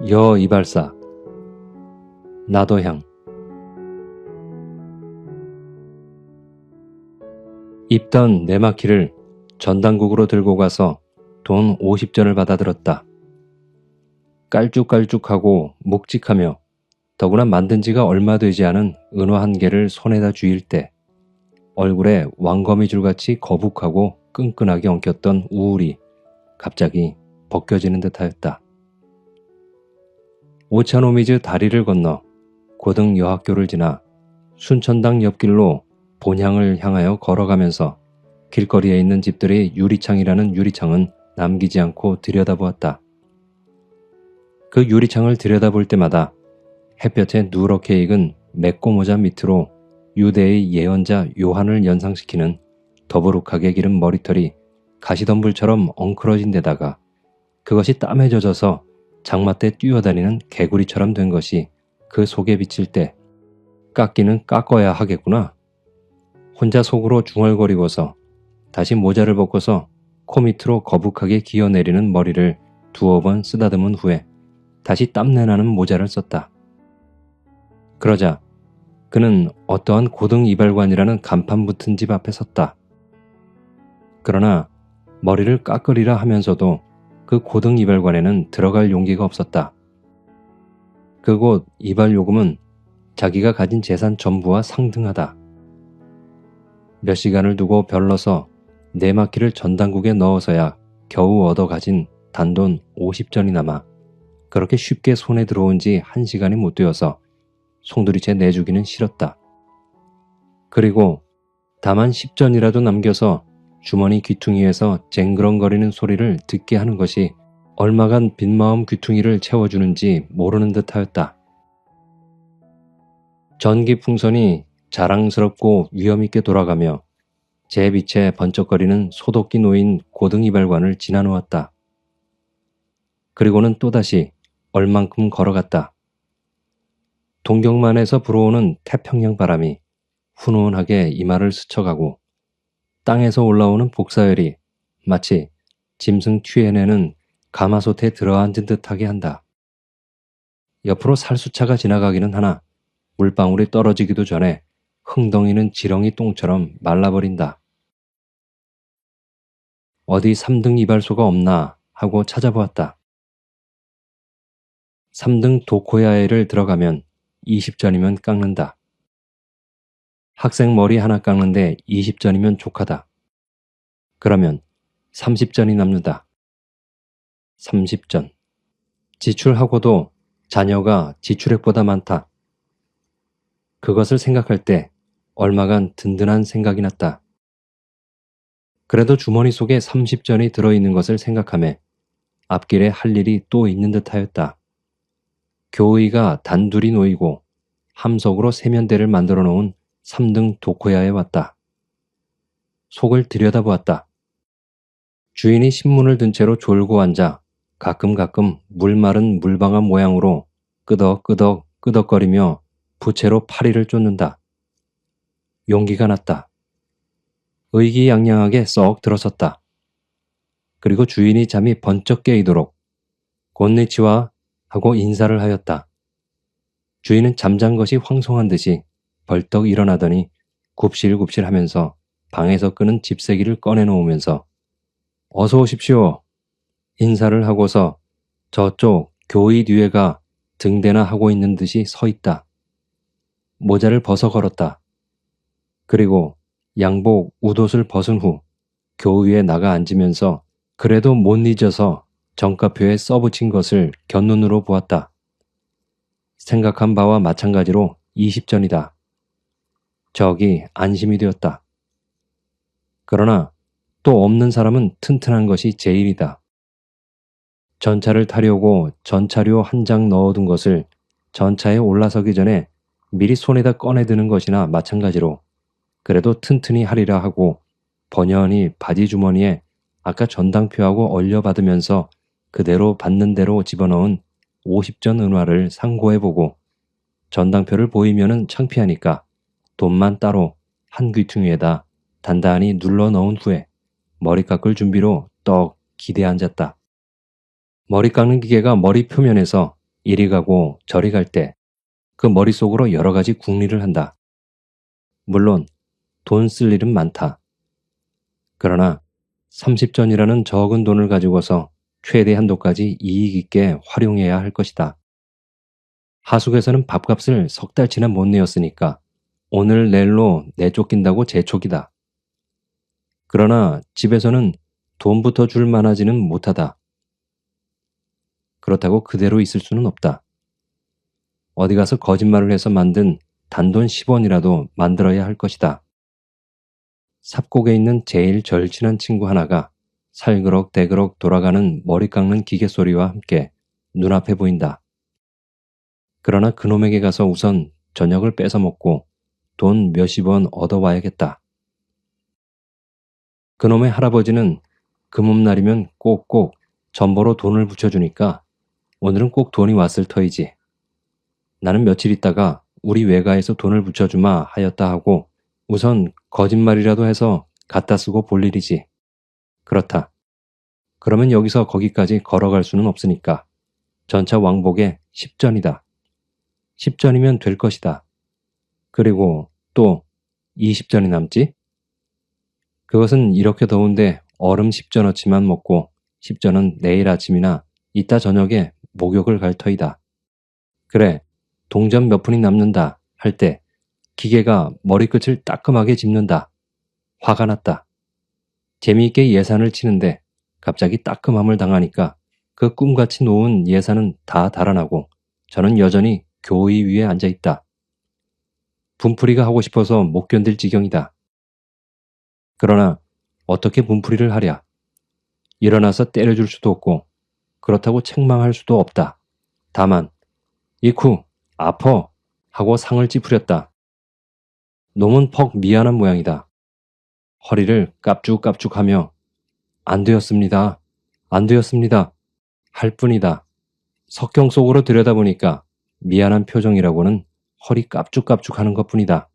여 이발사 나도향. 입던 네마키를 전당국으로 들고 가서 돈 50전을 받아들었다. 깔쭉깔쭉하고 묵직하며 더구나 만든 지가 얼마 되지 않은 은화 한 개를 손에다 쥐일 때 얼굴에 왕거미줄같이 거북하고 끈끈하게 엉켰던 우울이 갑자기 벗겨지는 듯하였다. 오차노미즈 다리를 건너 고등 여학교를 지나 순천당 옆길로 본향을 향하여 걸어가면서 길거리에 있는 집들의 유리창이라는 유리창은 남기지 않고 들여다보았다. 그 유리창을 들여다볼 때마다 햇볕에 누렇게 익은 메꼬모자 밑으로 유대의 예언자 요한을 연상시키는 더부룩하게 기른 머리털이 가시덤불처럼 엉클어진 데다가 그것이 땀에 젖어서 장마 때 뛰어다니는 개구리처럼 된 것이 그 속에 비칠 때 깎기는 깎아야 하겠구나. 혼자 속으로 중얼거리고서 다시 모자를 벗고서 코 밑으로 거북하게 기어내리는 머리를 두어 번 쓰다듬은 후에 다시 땀내나는 모자를 썼다. 그러자 그는 어떠한 고등 이발관이라는 간판 붙은 집 앞에 섰다. 그러나 머리를 깎으리라 하면서도 그 고등 이발관에는 들어갈 용기가 없었다. 그곳 이발 요금은 자기가 가진 재산 전부와 상등하다. 몇 시간을 두고 별러서 네마키를 전당국에 넣어서야 겨우 얻어 가진 단돈 50전이 남아 그렇게 쉽게 손에 들어온 지 1시간이 못 되어서 송두리째 내주기는 싫었다. 그리고 다만 10전이라도 남겨서 주머니 귀퉁이에서 쟁그렁거리는 소리를 듣게 하는 것이 얼마간 빈마음 귀퉁이를 채워주는지 모르는 듯하였다. 전기 풍선이 자랑스럽고 위험있게 돌아가며 제 빛에 번쩍거리는 소독기 놓인 고등 이발관을 지나놓았다. 그리고는 또다시 얼만큼 걸어갔다. 동경만에서 불어오는 태평양 바람이 훈훈하게 이마를 스쳐가고 땅에서 올라오는 복사열이 마치 짐승 튀어내는 가마솥에 들어앉은 듯하게 한다. 옆으로 살수차가 지나가기는 하나 물방울이 떨어지기도 전에 흥덩이는 지렁이 똥처럼 말라버린다. 어디 3등 이발소가 없나 하고 찾아보았다. 3등 도코야에를 들어가면 20전이면 깎는다. 학생 머리 하나 깎는데 20전이면 족하다. 그러면 30전이 남는다. 30전. 지출하고도 자녀가 지출액보다 많다. 그것을 생각할 때 얼마간 든든한 생각이 났다. 그래도 주머니 속에 30전이 들어있는 것을 생각하며 앞길에 할 일이 또 있는 듯하였다. 교의가 단둘이 놓이고 함석으로 세면대를 만들어 놓은 3등 도코야에 왔다. 속을 들여다보았다. 주인이 신문을 든 채로 졸고 앉아 가끔 물 마른 물방아 모양으로 끄덕거리며 부채로 파리를 쫓는다. 용기가 났다. 의기양양하게 썩 들어섰다. 그리고 주인이 잠이 번쩍 깨이도록 곤니치와 하고 인사를 하였다. 주인은 잠잔 것이 황송한 듯이 벌떡 일어나더니 굽실굽실 하면서 방에서 끄는 집세기를 꺼내놓으면서 어서 오십시오. 인사를 하고서 저쪽 교의 뒤에가 등대나 하고 있는 듯이 서 있다. 모자를 벗어 걸었다. 그리고 양복 웃옷을 벗은 후 교의에 나가 앉으면서 그래도 못 잊어서 정가표에 써붙인 것을 곁눈으로 보았다. 생각한 바와 마찬가지로 20전이다. 저기 안심이 되었다. 그러나 또 없는 사람은 튼튼한 것이 제일이다. 전차를 타려고 전차료 한 장 넣어둔 것을 전차에 올라서기 전에 미리 손에다 꺼내드는 것이나 마찬가지로 그래도 튼튼히 하리라 하고 번연히 바지 주머니에 아까 전당표하고 얼려받으면서 그대로 받는 대로 집어넣은 50전 은화를 상고해보고 전당표를 보이면은 창피하니까 돈만 따로 한 귀퉁이에다 단단히 눌러 넣은 후에 머리 깎을 준비로 떡 기대에 앉았다. 머리 깎는 기계가 머리 표면에서 이리 가고 저리 갈 때 그 머릿속으로 여러 가지 궁리를 한다. 물론 돈 쓸 일은 많다. 그러나 30전이라는 적은 돈을 가지고서 최대 한도까지 이익 있게 활용해야 할 것이다. 하숙에서는 밥값을 석 달치나 못 내었으니까 오늘 내일로 내쫓긴다고 재촉이다. 그러나 집에서는 돈부터 줄 만하지는 못하다. 그렇다고 그대로 있을 수는 없다. 어디 가서 거짓말을 해서 만든 단돈 10원이라도 만들어야 할 것이다. 삽곡에 있는 제일 절친한 친구 하나가 살그럭대그럭 돌아가는 머리 깎는 기계 소리와 함께 눈앞에 보인다. 그러나 그놈에게 가서 우선 저녁을 뺏어 먹고 돈 몇십 원 얻어와야겠다. 그놈의 할아버지는 금음날이면 꼭꼭 전보로 돈을 붙여주니까 오늘은 꼭 돈이 왔을 터이지. 나는 며칠 있다가 우리 외가에서 돈을 붙여주마 하였다 하고 우선 거짓말이라도 해서 갖다 쓰고 볼 일이지. 그렇다. 그러면 여기서 거기까지 걸어갈 수는 없으니까 전차 왕복에 10전이다. 10전이면 될 것이다. 그리고 또 20전이 남지? 그것은 이렇게 더운데 얼음 10전어치만 먹고 10전은 내일 아침이나 이따 저녁에 목욕을 갈 터이다. 그래, 동전 몇 푼이 남는다 할 때 기계가 머리끝을 따끔하게 짚는다. 화가 났다. 재미있게 예산을 치는데 갑자기 따끔함을 당하니까 그 꿈같이 놓은 예산은 다 달아나고 저는 여전히 교의 위에 앉아있다. 분풀이가 하고 싶어서 못 견딜 지경이다. 그러나 어떻게 분풀이를 하랴. 일어나서 때려줄 수도 없고 그렇다고 책망할 수도 없다. 다만 이쿠 아퍼 하고 상을 찌푸렸다. 놈은 퍽 미안한 모양이다. 허리를 깝죽깝죽하며 안 되었습니다. 안 되었습니다. 할 뿐이다. 석경 속으로 들여다보니까 미안한 표정이라고는 허리 깝죽깝죽하는 것뿐이다.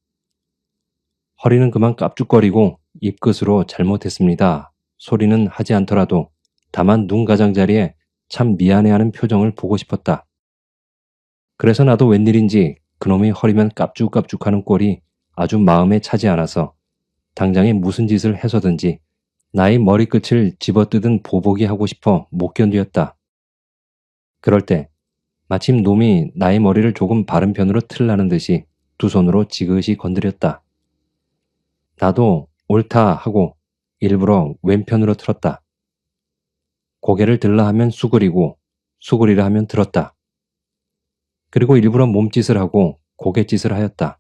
허리는 그만 깝죽거리고 입끝으로 잘못했습니다. 소리는 하지 않더라도 다만 눈 가장자리에 참 미안해하는 표정을 보고 싶었다. 그래서 나도 웬일인지 그놈의 허리만 깝죽깝죽하는 꼴이 아주 마음에 차지 않아서 당장에 무슨 짓을 해서든지 나의 머리끝을 집어뜯은 보복이 하고 싶어 못 견디었다. 그럴 때 마침 놈이 나의 머리를 조금 바른 편으로 틀라는 듯이 두 손으로 지그시 건드렸다. 나도 옳다 하고 일부러 왼편으로 틀었다. 고개를 들라 하면 수그리고 수그리라 하면 들었다. 그리고 일부러 몸짓을 하고 고갯짓을 하였다.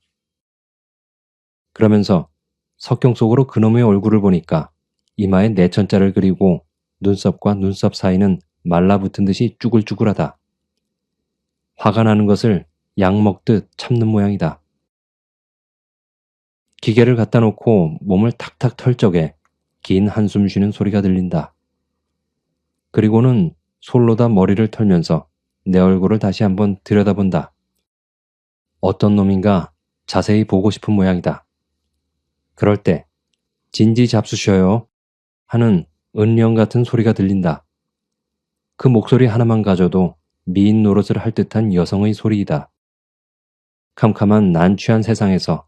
그러면서 석경 속으로 그놈의 얼굴을 보니까 이마에 내천자를 그리고 눈썹과 눈썹 사이는 말라붙은 듯이 쭈글쭈글하다. 화가 나는 것을 약 먹듯 참는 모양이다. 기계를 갖다 놓고 몸을 탁탁 털 적에 긴 한숨 쉬는 소리가 들린다. 그리고는 솔로다 머리를 털면서 내 얼굴을 다시 한번 들여다본다. 어떤 놈인가 자세히 보고 싶은 모양이다. 그럴 때 진지 잡수셔요 하는 은령 같은 소리가 들린다. 그 목소리 하나만 가져도 미인 노릇을 할 듯한 여성의 소리이다. 캄캄한 난취한 세상에서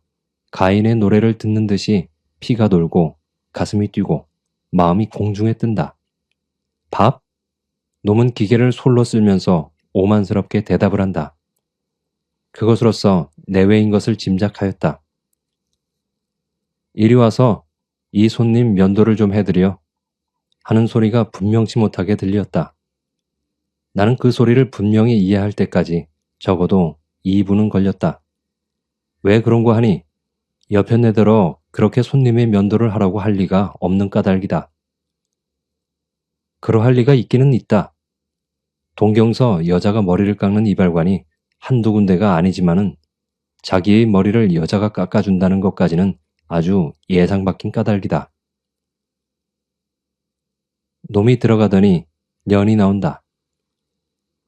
가인의 노래를 듣는 듯이 피가 돌고 가슴이 뛰고 마음이 공중에 뜬다. 밥? 놈은 기계를 솔로 쓸면서 오만스럽게 대답을 한다. 그것으로써 내외인 것을 짐작하였다. 이리 와서 이 손님 면도를 좀 해드려 하는 소리가 분명치 못하게 들렸다. 나는 그 소리를 분명히 이해할 때까지 적어도 2분은 걸렸다. 왜 그런 거 하니? 여편네들어 그렇게 손님의 면도를 하라고 할 리가 없는 까닭이다. 그러할 리가 있기는 있다. 동경서 여자가 머리를 깎는 이발관이 한두 군데가 아니지만은 자기의 머리를 여자가 깎아준다는 것까지는 아주 예상 박힌 까닭이다. 놈이 들어가더니 년이 나온다.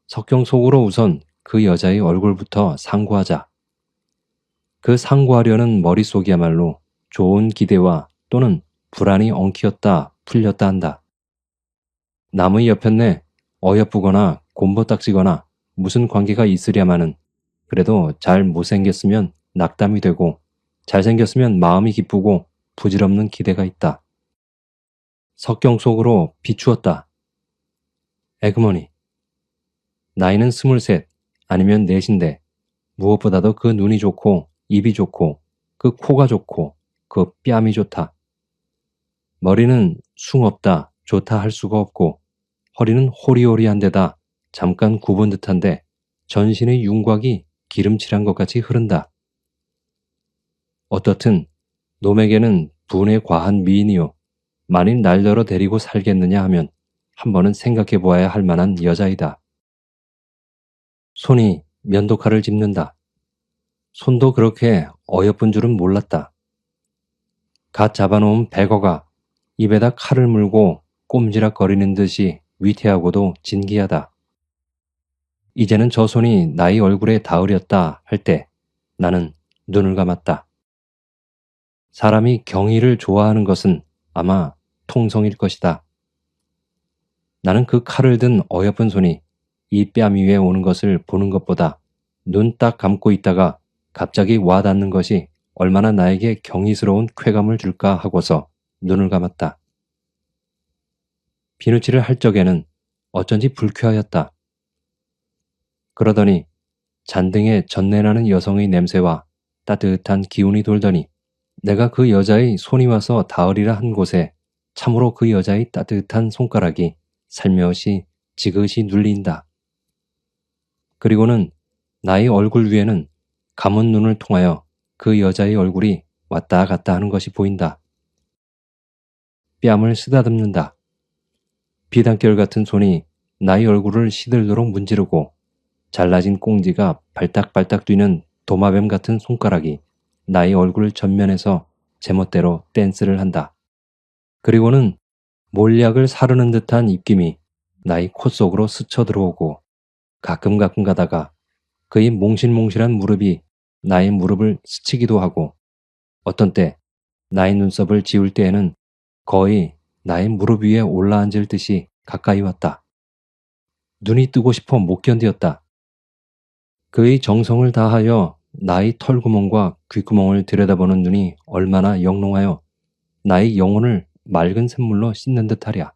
석경 속으로 우선 그 여자의 얼굴부터 상고하자. 그 상고하려는 머릿속이야말로 좋은 기대와 또는 불안이 엉키었다 풀렸다 한다. 남의 여편네 어여쁘거나 곰보딱지거나 무슨 관계가 있으랴마는 그래도 잘 못생겼으면 낙담이 되고 잘생겼으면 마음이 기쁘고 부질없는 기대가 있다. 석경 속으로 비추었다. 에그머니. 나이는 23 아니면 4인데 무엇보다도 그 눈이 좋고 입이 좋고 그 코가 좋고 그 뺨이 좋다. 머리는 숭없다 좋다 할 수가 없고 허리는 호리호리한 데다 잠깐 굽은 듯한데 전신의 윤곽이 기름칠한 것 같이 흐른다. 어떻든 놈에게는 분에 과한 미인이요. 만일 날더러 데리고 살겠느냐 하면 한 번은 생각해 보아야 할 만한 여자이다. 손이 면도칼을 짚는다. 손도 그렇게 어여쁜 줄은 몰랐다. 갓 잡아놓은 백어가 입에다 칼을 물고 꼼지락거리는 듯이 위태하고도 진기하다. 이제는 저 손이 나의 얼굴에 닿으렸다 할 때 나는 눈을 감았다. 사람이 경의를 좋아하는 것은 아마 통성일 것이다. 나는 그 칼을 든 어여쁜 손이 이 뺨 위에 오는 것을 보는 것보다 눈 딱 감고 있다가 갑자기 와닿는 것이 얼마나 나에게 경이스러운 쾌감을 줄까 하고서 눈을 감았다. 비누칠을 할 적에는 어쩐지 불쾌하였다. 그러더니 잔등에 전내나는 여성의 냄새와 따뜻한 기운이 돌더니 내가 그 여자의 손이 와서 닿으리라 한 곳에 참으로 그 여자의 따뜻한 손가락이 살며시 지그시 눌린다. 그리고는 나의 얼굴 위에는 감은 눈을 통하여 그 여자의 얼굴이 왔다 갔다 하는 것이 보인다. 뺨을 쓰다듬는다. 비단결 같은 손이 나의 얼굴을 시들도록 문지르고 잘라진 꽁지가 발딱발딱 뛰는 도마뱀 같은 손가락이 나의 얼굴 전면에서 제멋대로 댄스를 한다. 그리고는 몰약을 사르는 듯한 입김이 나의 코 속으로 스쳐 들어오고 가끔 가다가 그의 몽실몽실한 무릎이 나의 무릎을 스치기도 하고 어떤 때 나의 눈썹을 지울 때에는 거의 나의 무릎 위에 올라앉을 듯이 가까이 왔다. 눈이 뜨고 싶어 못 견디었다. 그의 정성을 다하여 나의 털구멍과 귓구멍을 들여다보는 눈이 얼마나 영롱하여 나의 영혼을 맑은 샘물로 씻는 듯하랴.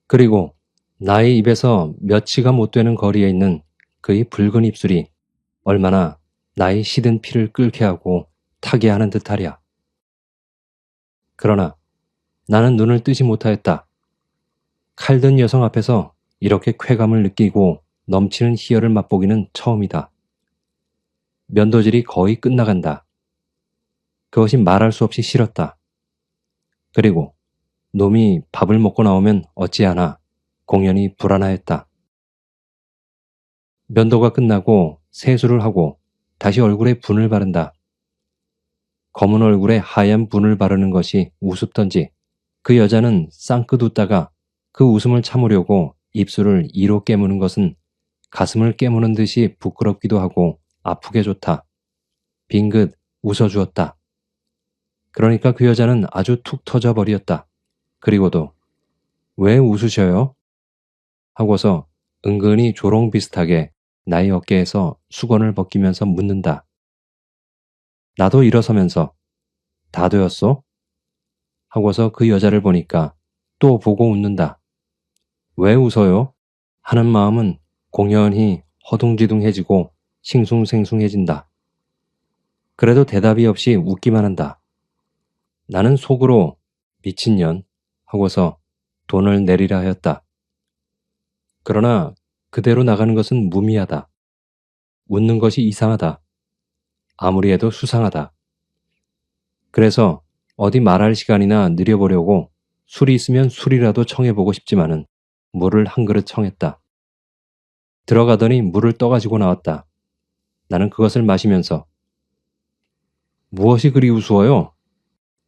그리고 나의 입에서 며치가 못 되는 거리에 있는 그의 붉은 입술이 얼마나 나의 시든 피를 끓게 하고 타게 하는 듯하랴. 그러나 나는 눈을 뜨지 못하였다. 칼든 여성 앞에서 이렇게 쾌감을 느끼고 넘치는 희열을 맛보기는 처음이다. 면도질이 거의 끝나간다. 그것이 말할 수 없이 싫었다. 그리고 놈이 밥을 먹고 나오면 어찌하나 공연히 불안하였다. 면도가 끝나고 세수를 하고 다시 얼굴에 분을 바른다. 검은 얼굴에 하얀 분을 바르는 것이 우습던지 그 여자는 쌍긋 웃다가 그 웃음을 참으려고 입술을 이로 깨무는 것은 가슴을 깨무는 듯이 부끄럽기도 하고 아프게 좋다. 빙긋 웃어주었다. 그러니까 그 여자는 아주 툭 터져 버렸다. 그리고도 왜 웃으셔요? 하고서 은근히 조롱 비슷하게 나의 어깨에서 수건을 벗기면서 묻는다. 나도 일어서면서 다 되었소? 하고서 그 여자를 보니까 또 보고 웃는다. 왜 웃어요? 하는 마음은 공연히 허둥지둥해지고 싱숭생숭해진다. 그래도 대답이 없이 웃기만 한다. 나는 속으로 미친년 하고서 돈을 내리라 하였다. 그러나 그대로 나가는 것은 무미하다. 웃는 것이 이상하다. 아무리 해도 수상하다. 그래서 어디 말할 시간이나 느려보려고 술이 있으면 술이라도 청해보고 싶지만은 물을 한 그릇 청했다. 들어가더니 물을 떠가지고 나왔다. 나는 그것을 마시면서 무엇이 그리 우스워요?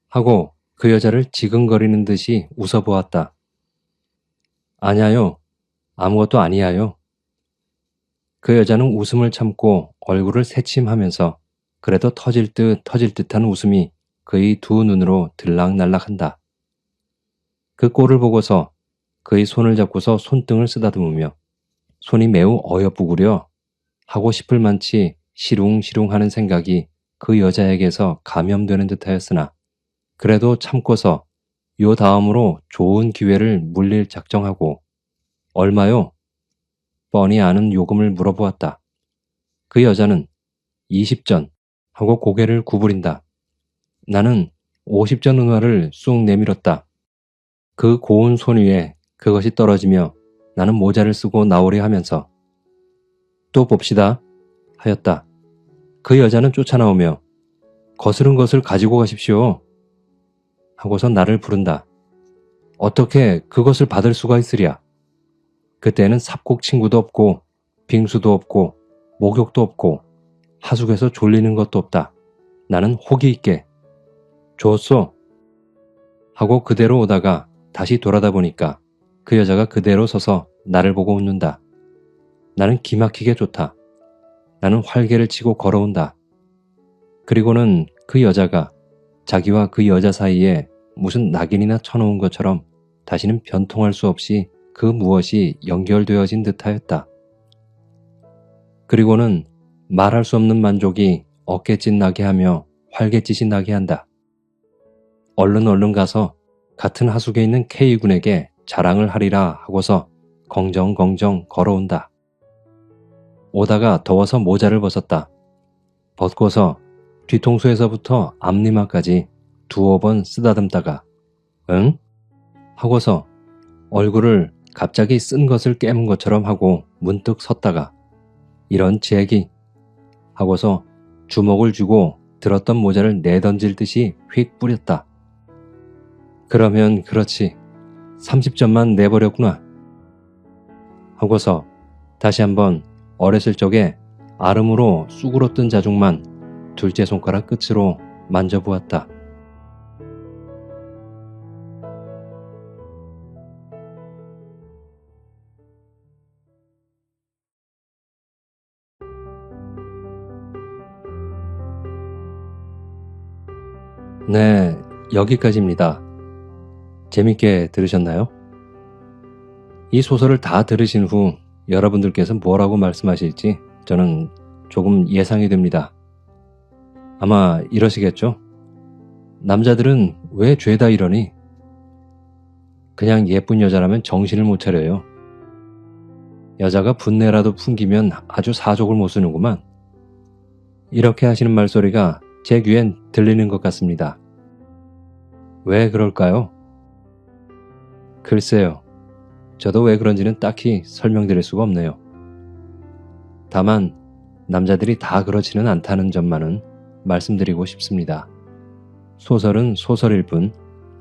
하고 그 여자를 지근거리는 듯이 웃어보았다. 아냐요. 아무것도 아니야요. 그 여자는 웃음을 참고 얼굴을 새침하면서 그래도 터질 듯한 웃음이 그의 두 눈으로 들락날락한다. 그 꼴을 보고서 그의 손을 잡고서 손등을 쓰다듬으며 손이 매우 어여쁘구려 하고 싶을 만치 시룽시룽 하는 생각이 그 여자에게서 감염되는 듯하였으나 그래도 참고서 요 다음으로 좋은 기회를 물릴 작정하고 얼마요? 뻔히 아는 요금을 물어보았다. 그 여자는 20전 하고 고개를 구부린다. 나는 50전 은화를 쑥 내밀었다. 그 고운 손 위에 그것이 떨어지며 나는 모자를 쓰고 나오려 하면서 또 봅시다 하였다. 그 여자는 쫓아나오며 거스른 것을 가지고 가십시오 하고서 나를 부른다. 어떻게 그것을 받을 수가 있으랴. 그때는 삽곡 친구도 없고 빙수도 없고 목욕도 없고 하숙에서 졸리는 것도 없다. 나는 호기 있게 좋소 하고 그대로 오다가 다시 돌아다 보니까 그 여자가 그대로 서서 나를 보고 웃는다. 나는 기막히게 좋다. 나는 활개를 치고 걸어온다. 그리고는 그 여자가 자기와 그 여자 사이에 무슨 낙인이나 쳐놓은 것처럼 다시는 변통할 수 없이 그 무엇이 연결되어진 듯하였다. 그리고는 말할 수 없는 만족이 어깨짓 나게 하며 활개짓이 나게 한다. 얼른 가서 같은 하숙에 있는 K군에게 자랑을 하리라 하고서 공정공정 걸어온다. 오다가 더워서 모자를 벗었다. 벗고서 뒤통수에서부터 앞니마까지 두어 번 쓰다듬다가 응? 하고서 얼굴을 갑자기 쓴 것을 깨문 것처럼 하고 문득 섰다가 이런 제기 하고서 주먹을 쥐고 들었던 모자를 내던질 듯이 휙 뿌렸다. 그러면 그렇지 30점만 내버렸구나 하고서 다시 한번 어렸을 적에 아름으로 쑥으로 뜬 자죽만 둘째 손가락 끝으로 만져보았다. 네, 여기까지입니다. 재밌게 들으셨나요? 이 소설을 다 들으신 후 여러분들께서 뭐라고 말씀하실지 저는 조금 예상이 됩니다. 아마 이러시겠죠? 남자들은 왜 죄다 이러니? 그냥 예쁜 여자라면 정신을 못 차려요. 여자가 분내라도 풍기면 아주 사족을 못 쓰는구만. 이렇게 하시는 말소리가 제 귀엔 들리는 것 같습니다. 왜 그럴까요? 글쎄요. 저도 왜 그런지는 딱히 설명드릴 수가 없네요. 다만 남자들이 다 그렇지는 않다는 점만은 말씀드리고 싶습니다. 소설은 소설일 뿐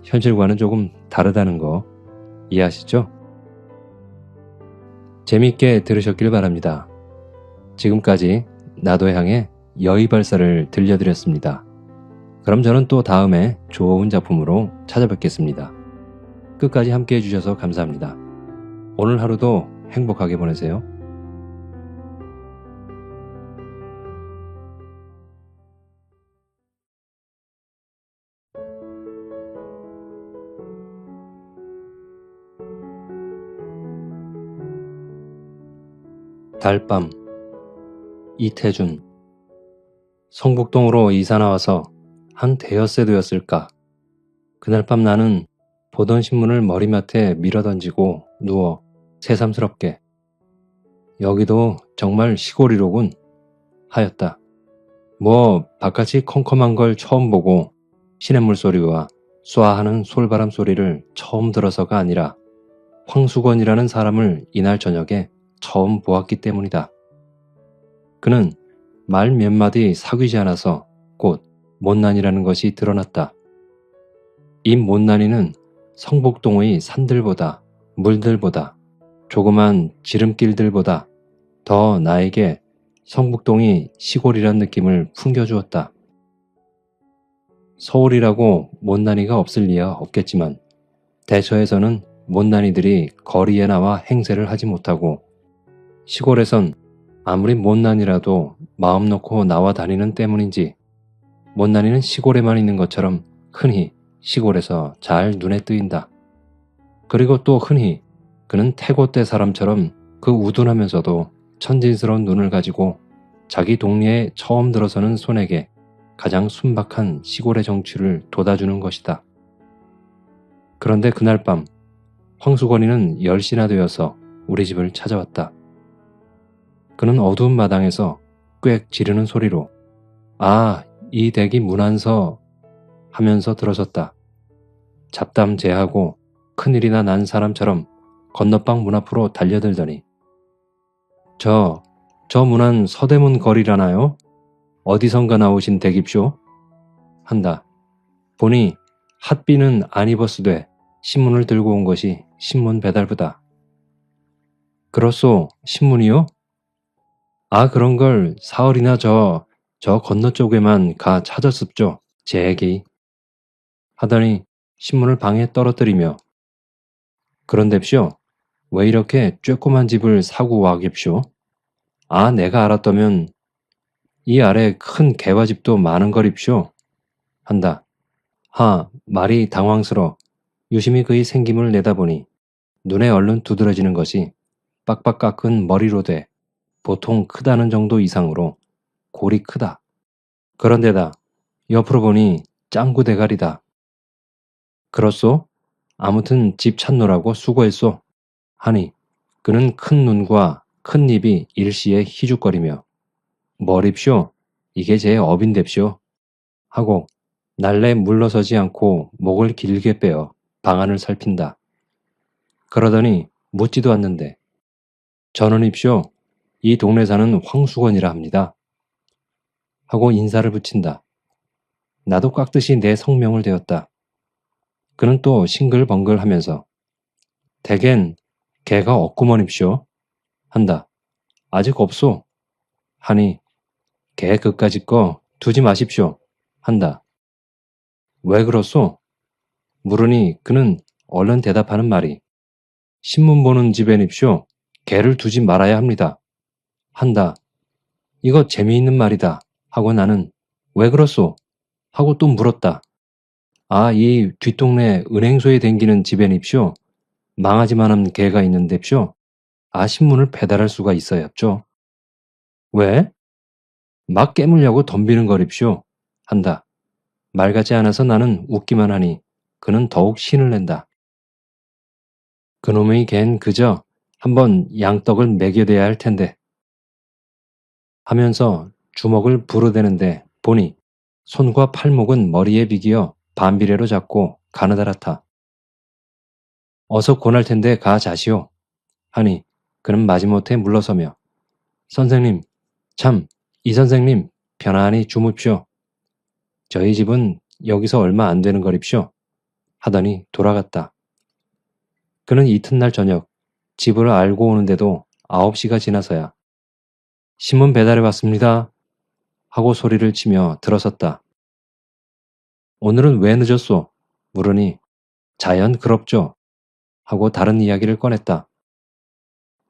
현실과는 조금 다르다는 거 이해하시죠? 재밌게 들으셨길 바랍니다. 지금까지 나도 향해 여의발사를 들려드렸습니다. 그럼 저는 또 다음에 좋은 작품으로 찾아뵙겠습니다. 끝까지 함께 해주셔서 감사합니다. 오늘 하루도 행복하게 보내세요. 달밤 이태준 성북동으로 이사 나와서 한 대여새 되었을까. 그날 밤 나는 보던 신문을 머리맡에 밀어던지고 누워 새삼스럽게 여기도 정말 시골이로군 하였다. 뭐 바깥이 컴컴한 걸 처음 보고 시냇물 소리와 쏴하는 솔바람 소리를 처음 들어서가 아니라 황수건이라는 사람을 이날 저녁에 처음 보았기 때문이다. 그는 말 몇 마디 사귀지 않아서 곧 못난이라는 것이 드러났다. 이 못난이는 성북동의 산들보다 물들보다 조그만 지름길들보다 더 나에게 성북동이 시골이란 느낌을 풍겨주었다. 서울이라고 못난이가 없을 리야 없겠지만 대처에서는 못난이들이 거리에 나와 행세를 하지 못하고 시골에선 아무리 못난이라도 마음 놓고 나와 다니는 때문인지 못난이는 시골에만 있는 것처럼 흔히 시골에서 잘 눈에 뜨인다. 그리고 또 흔히 그는 태고때 사람처럼 그 우둔하면서도 천진스러운 눈을 가지고 자기 동리에 처음 들어서는 손에게 가장 순박한 시골의 정취를 돋아주는 것이다. 그런데 그날 밤 황수건이는 10시나 되어서 우리 집을 찾아왔다. 그는 어두운 마당에서 꽥 지르는 소리로 아, 이 댁이 문안서 하면서 들어섰다. 잡담제하고 큰일이나 난 사람처럼 건너방 문 앞으로 달려들더니 저 문안 서대문 거리라나요? 어디선가 나오신 댁입쇼? 한다. 보니 핫비는 안 입었으되 신문을 들고 온 것이 신문 배달부다. 그렇소, 신문이요? 아, 그런 걸 사흘이나 저 건너 쪽에만 가 찾았습죠, 제 애기. 하더니 신문을 방에 떨어뜨리며 그런뎁쇼, 왜 이렇게 쬐꼬만 집을 사고 와겠쇼? 아, 내가 알았다면 이 아래 큰 개화집도 많은 거립쇼? 한다. 말이 당황스러 유심히 그의 생김을 내다보니 눈에 얼른 두드러지는 것이 빡빡 깎은 머리로 돼 보통 크다는 정도 이상으로 골이 크다. 그런데다 옆으로 보니 짱구 대가리다. 그렇소? 아무튼 집 찾노라고 수고했소. 하니 그는 큰 눈과 큰 입이 일시에 희죽거리며 머립쇼, 이게 제 업인뎁쇼 하고 날래 물러서지 않고 목을 길게 빼어 방안을 살핀다. 그러더니 묻지도 않는데 전원입쇼, 이 동네 사는 황수건이라 합니다. 하고 인사를 붙인다. 나도 깍듯이 내 성명을 대었다. 그는 또 싱글벙글 하면서 댁엔 개가 없구먼입쇼 한다. 아직 없소 하니 개 그까짓 거 두지 마십쇼 한다. 왜 그렇소? 물으니 그는 얼른 대답하는 말이 신문 보는 집엔입쇼 개를 두지 말아야 합니다. 한다. 이거 재미있는 말이다 하고 나는 왜 그렇소? 하고 또 물었다. 아, 이 뒷동네 은행소에 댕기는 집엔입쇼 망하지만한 개가 있는데쇼 아, 신문을 배달할 수가 있어야 합죠. 왜? 막 깨물려고 덤비는 거립쇼 한다. 말 같지 않아서 나는 웃기만 하니 그는 더욱 신을 낸다. 그놈의 걘 그저 한번 양떡을 먹여대야 할 텐데 하면서 주먹을 부르대는데 보니 손과 팔목은 머리에 비기어 반비례로 잡고 가느다랗다. 어서 권할 텐데 가 자시오. 하니 그는 마지못해 물러서며 선생님, 참, 이 선생님 편안히 주무십시오. 저희 집은 여기서 얼마 안 되는 거립쇼. 하더니 돌아갔다. 그는 이튿날 저녁 집을 알고 오는데도 9시가 지나서야 신문 배달해 왔습니다. 하고 소리를 치며 들어섰다. 오늘은 왜 늦었소? 물으니 자연 그럽죠. 하고 다른 이야기를 꺼냈다.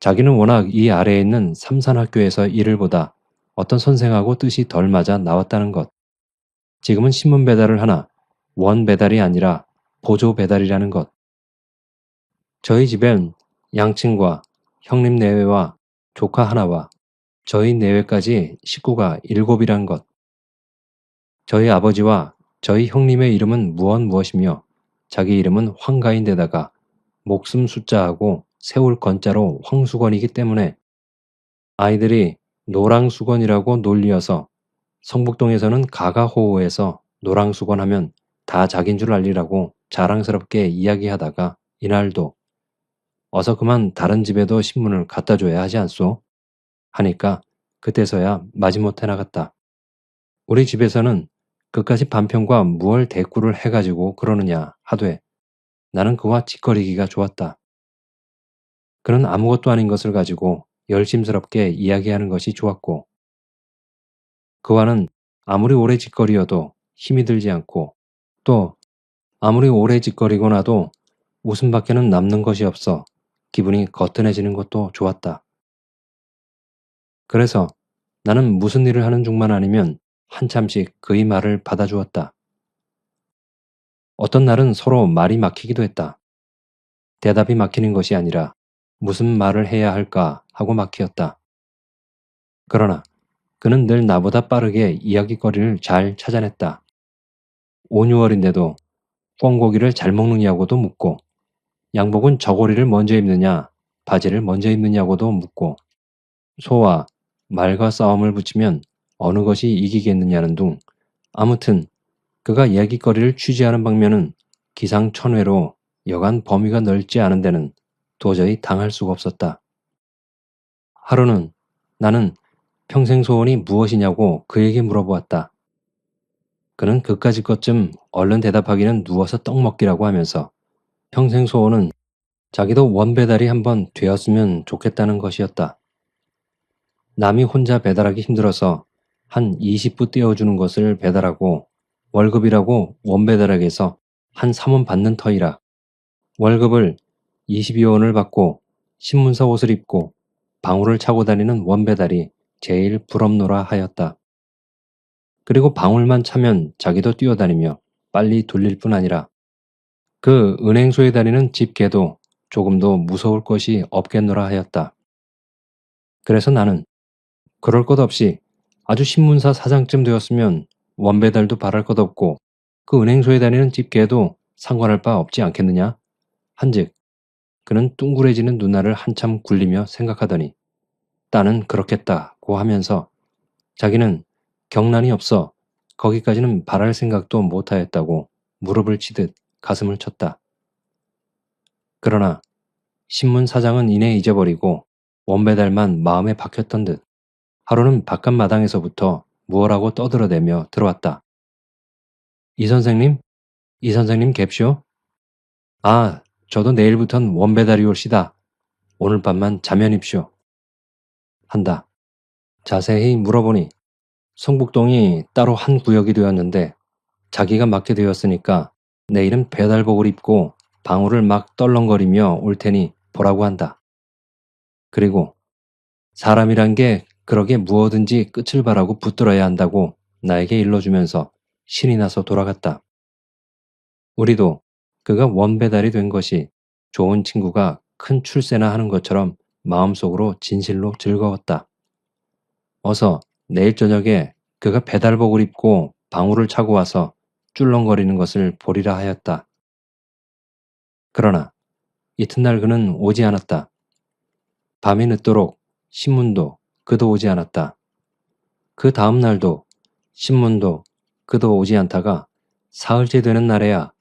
자기는 워낙 이 아래에 있는 삼산학교에서 일을 보다 어떤 선생하고 뜻이 덜 맞아 나왔다는 것. 지금은 신문 배달을 하나 원 배달이 아니라 보조 배달이라는 것. 저희 집엔 양친과 형님 내외와 조카 하나와 저희 내외까지 식구가 7이란 것. 저희 아버지와 저희 형님의 이름은 무엇이며 자기 이름은 황가인데다가 목숨 숫자하고 세울 건자로 황수건이기 때문에 아이들이 노랑수건이라고 놀리어서 성북동에서는 가가호호에서 노랑수건 하면 다 자긴 줄 알리라고 자랑스럽게 이야기하다가 이날도 어서 그만 다른 집에도 신문을 갖다 줘야 하지 않소? 하니까 그때서야 마지못해 나갔다. 우리 집에서는 그까지 반편과 무얼 대꾸를 해가지고 그러느냐 하되 나는 그와 짓거리기가 좋았다. 그는 아무것도 아닌 것을 가지고 열심스럽게 이야기하는 것이 좋았고 그와는 아무리 오래 짓거리어도 힘이 들지 않고 또 아무리 오래 짓거리고 나도 웃음밖에는 남는 것이 없어 기분이 거뜬해지는 것도 좋았다. 그래서 나는 무슨 일을 하는 중만 아니면 한참씩 그의 말을 받아주었다. 어떤 날은 서로 말이 막히기도 했다. 대답이 막히는 것이 아니라 무슨 말을 해야 할까 하고 막히었다. 그러나 그는 늘 나보다 빠르게 이야깃거리를 잘 찾아냈다. 5~6월인데도 꿩고기를 잘 먹느냐고도 묻고, 양복은 저고리를 먼저 입느냐, 바지를 먼저 입느냐고도 묻고, 소와 말과 싸움을 붙이면 어느 것이 이기겠느냐는 둥, 아무튼 그가 이야깃거리를 취재하는 방면은 기상천외로 여간 범위가 넓지 않은 데는 도저히 당할 수가 없었다. 하루는 나는 평생 소원이 무엇이냐고 그에게 물어보았다. 그는 그까짓 것쯤 얼른 대답하기는 누워서 떡 먹기라고 하면서 평생 소원은 자기도 원배달이 한번 되었으면 좋겠다는 것이었다. 남이 혼자 배달하기 힘들어서 한 20부 떼어주는 것을 배달하고 월급이라고 원배달에게서 한 3원 받는 터이라 월급을 22원을 받고 신문사 옷을 입고 방울을 차고 다니는 원배달이 제일 부럽노라 하였다. 그리고 방울만 차면 자기도 뛰어다니며 빨리 돌릴 뿐 아니라 그 은행소에 다니는 집개도 조금도 무서울 것이 없겠노라 하였다. 그래서 나는 그럴 것 없이 아주 신문사 사장쯤 되었으면 원배달도 바랄 것 없고 그 은행소에 다니는 집개도 상관할 바 없지 않겠느냐? 한즉 그는 뚱그레지는 눈알을 한참 굴리며 생각하더니 따는 그렇겠다고 하면서 자기는 경란이 없어 거기까지는 바랄 생각도 못하였다고 무릎을 치듯 가슴을 쳤다. 그러나 신문 사장은 이내 잊어버리고 원배달만 마음에 박혔던 듯 하루는 바깥 마당에서부터 무엇라고 떠들어대며 들어왔다. 이 선생님? 이 선생님 갭쇼? 아, 저도 내일부턴 원배달이 올시다. 오늘 밤만 자면입쇼. 한다. 자세히 물어보니 성북동이 따로 한 구역이 되었는데 자기가 맡게 되었으니까 내일은 배달복을 입고 방울을 막 떨렁거리며 올 테니 보라고 한다. 그리고 사람이란 게 그러게 무엇든지 끝을 바라고 붙들어야 한다고 나에게 일러주면서 신이 나서 돌아갔다. 우리도 그가 원배달이 된 것이 좋은 친구가 큰 출세나 하는 것처럼 마음속으로 진실로 즐거웠다. 어서 내일 저녁에 그가 배달복을 입고 방울을 차고 와서 쭈렁거리는 것을 보리라 하였다. 그러나 이튿날 그는 오지 않았다. 밤이 늦도록 신문도 그도 오지 않았다. 그 다음 날도 신문도 그도 오지 않다가 사흘째 되는 날에야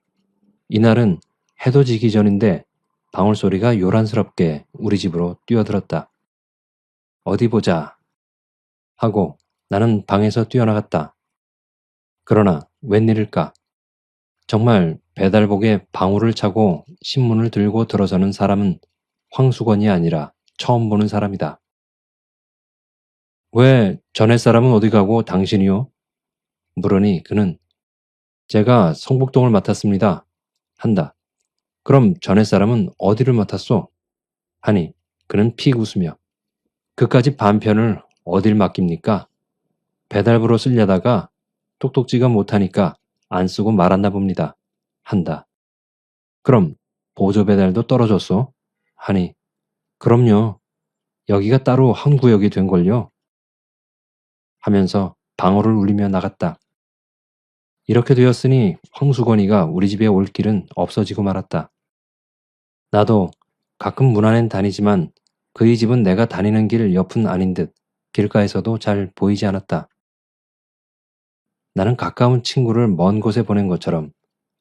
이날은 해도 지기 전인데 방울소리가 요란스럽게 우리 집으로 뛰어들었다. 어디 보자 하고 나는 방에서 뛰어나갔다. 그러나 웬일일까? 정말 배달복에 방울을 차고 신문을 들고 들어서는 사람은 황수건이 아니라 처음 보는 사람이다. 왜 전에 사람은 어디 가고 당신이요? 물으니 그는 제가 성북동을 맡았습니다. 한다. 그럼 전에 사람은 어디를 맡았소? 하니 그는 픽 웃으며 그까지 반편을 어딜 맡깁니까? 배달부로 쓰려다가 똑똑지가 못하니까 안 쓰고 말았나 봅니다. 한다. 그럼 보조 배달도 떨어졌소? 하니 그럼요. 여기가 따로 한 구역이 된걸요. 하면서 방울을 울리며 나갔다. 이렇게 되었으니 황수건이가 우리 집에 올 길은 없어지고 말았다. 나도 가끔 문 안엔 다니지만 그의 집은 내가 다니는 길 옆은 아닌 듯 길가에서도 잘 보이지 않았다. 나는 가까운 친구를 먼 곳에 보낸 것처럼,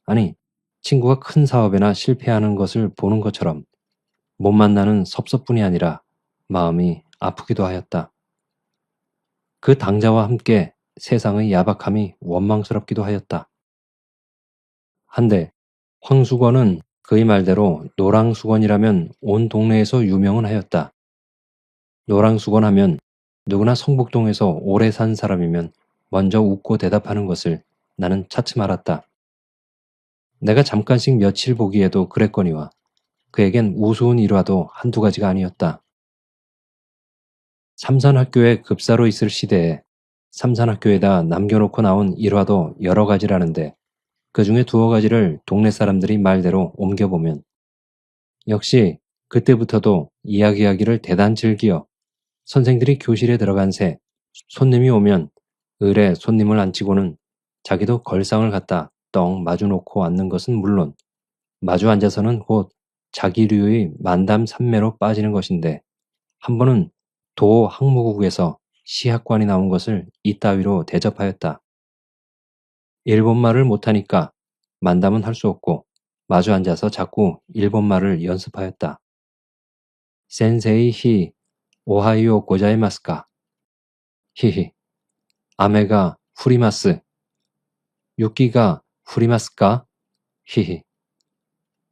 아니, 친구가 큰 사업에나 실패하는 것을 보는 것처럼 못 만나는 섭섭뿐이 아니라 마음이 아프기도 하였다. 그 당자와 함께 세상의 야박함이 원망스럽기도 하였다. 한데 황수건은 그의 말대로 노랑수건이라면 온 동네에서 유명은 하였다. 노랑수건 하면 누구나 성북동에서 오래 산 사람이면 먼저 웃고 대답하는 것을 나는 차츰 알았다. 내가 잠깐씩 며칠 보기에도 그랬거니와 그에겐 우스운 일화도 한두 가지가 아니었다. 삼산학교에 급사로 있을 시대에 삼산학교에다 남겨놓고 나온 일화도 여러 가지라는데 그 중에 두어 가지를 동네 사람들이 말대로 옮겨보면 역시 그때부터도 이야기하기를 대단 즐기어 선생들이 교실에 들어간 새 손님이 오면 을에 손님을 앉히고는 자기도 걸상을 갖다 떡 마주 놓고 앉는 것은 물론 마주 앉아서는 곧 자기류의 만담산매로 빠지는 것인데 한 번은 도 항무국에서 시학관이 나온 것을 이따위로 대접하였다. 일본말을 못하니까 만담은 할 수 없고 마주 앉아서 자꾸 일본말을 연습하였다. 센세이 히 오하이오 고자이마스까? 히히. 아메가 후리마스. 유키가 후리마스까? 히히.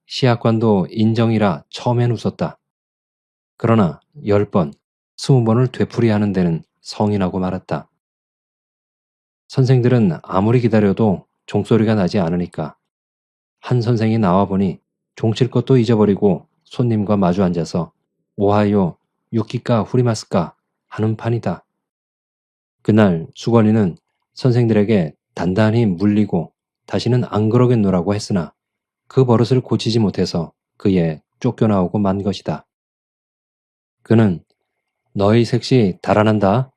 시학관도 인정이라 처음엔 웃었다. 그러나 10번, 20번을 되풀이하는 데는 성이 나고 말았다. 선생들은 아무리 기다려도 종소리가 나지 않으니까 한 선생이 나와보니 종칠 것도 잊어버리고 손님과 마주 앉아서 오하이오 유키까 후리마스까 하는 판이다. 그날 수건이는 선생들에게 단단히 물리고 다시는 안 그러겠노라고 했으나 그 버릇을 고치지 못해서 그에 쫓겨나오고 만 것이다. 그는 너희 색시 달아난다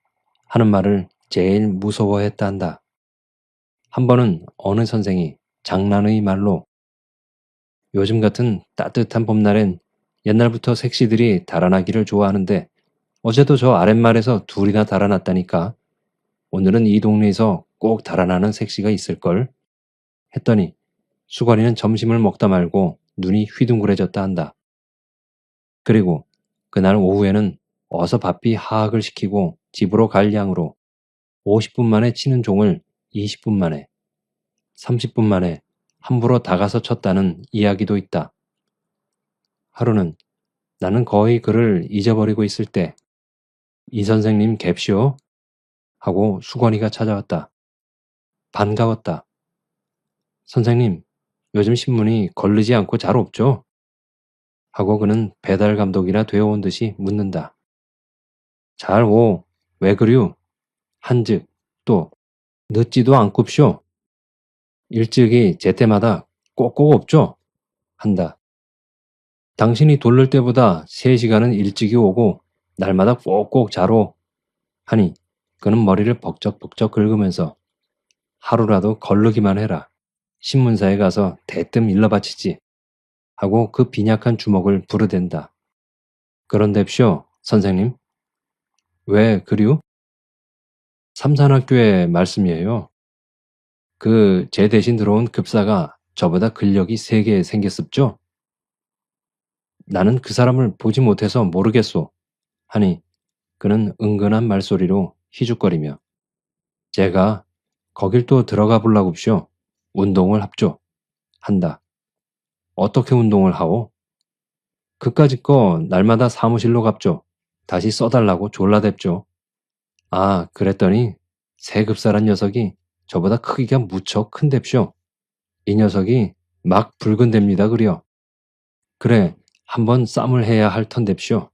하는 말을 제일 무서워했다 한다. 한 번은 어느 선생이 장난의 말로 요즘 같은 따뜻한 봄날엔 옛날부터 색시들이 달아나기를 좋아하는데 어제도 저 아랫말에서 둘이나 달아났다니까. 오늘은 이 동네에서 꼭 달아나는 색시가 있을걸? 했더니 수건이는 점심을 먹다 말고 눈이 휘둥그레졌다 한다. 그리고 그날 오후에는 어서 바삐 하악을 시키고 집으로 갈 양으로 50분 만에 치는 종을 20분 만에, 30분 만에 함부로 다가서 쳤다는 이야기도 있다. 하루는 나는 거의 그를 잊어버리고 있을 때 이 선생님 갭시오? 하고 수건이가 찾아왔다. 반가웠다. 선생님, 요즘 신문이 걸리지 않고 잘 없죠? 하고 그는 배달 감독이라 되어온 듯이 묻는다. 잘 오, 왜 그류? 한즉 또 늦지도 않굽쇼. 일찍이 제때마다 꼭꼭 없죠? 한다. 당신이 돌릴 때보다 3시간은 일찍이 오고 날마다 꼭꼭 자로 하니 그는 머리를 벅적벅적 긁으면서 하루라도 걸르기만 해라. 신문사에 가서 대뜸 일러바치지 하고 그 빈약한 주먹을 부르댄다. 그런데쇼 선생님 왜 그류? 삼산학교의 말씀이에요. 그 제 대신 들어온 급사가 저보다 근력이 3개 생겼습죠? 나는 그 사람을 보지 못해서 모르겠소. 하니 그는 은근한 말소리로 희죽거리며 제가 거길 또 들어가 볼라굽쇼. 운동을 합죠. 한다. 어떻게 운동을 하오? 그까짓 거 날마다 사무실로 갑죠. 다시 써달라고 졸라댔죠. 아, 그랬더니 새 급사란 녀석이 저보다 크기가 무척 큰뎁쇼. 이 녀석이 막 붉은댑니다 그려. 그래, 한번 쌈을 해야 할 텐뎁쇼.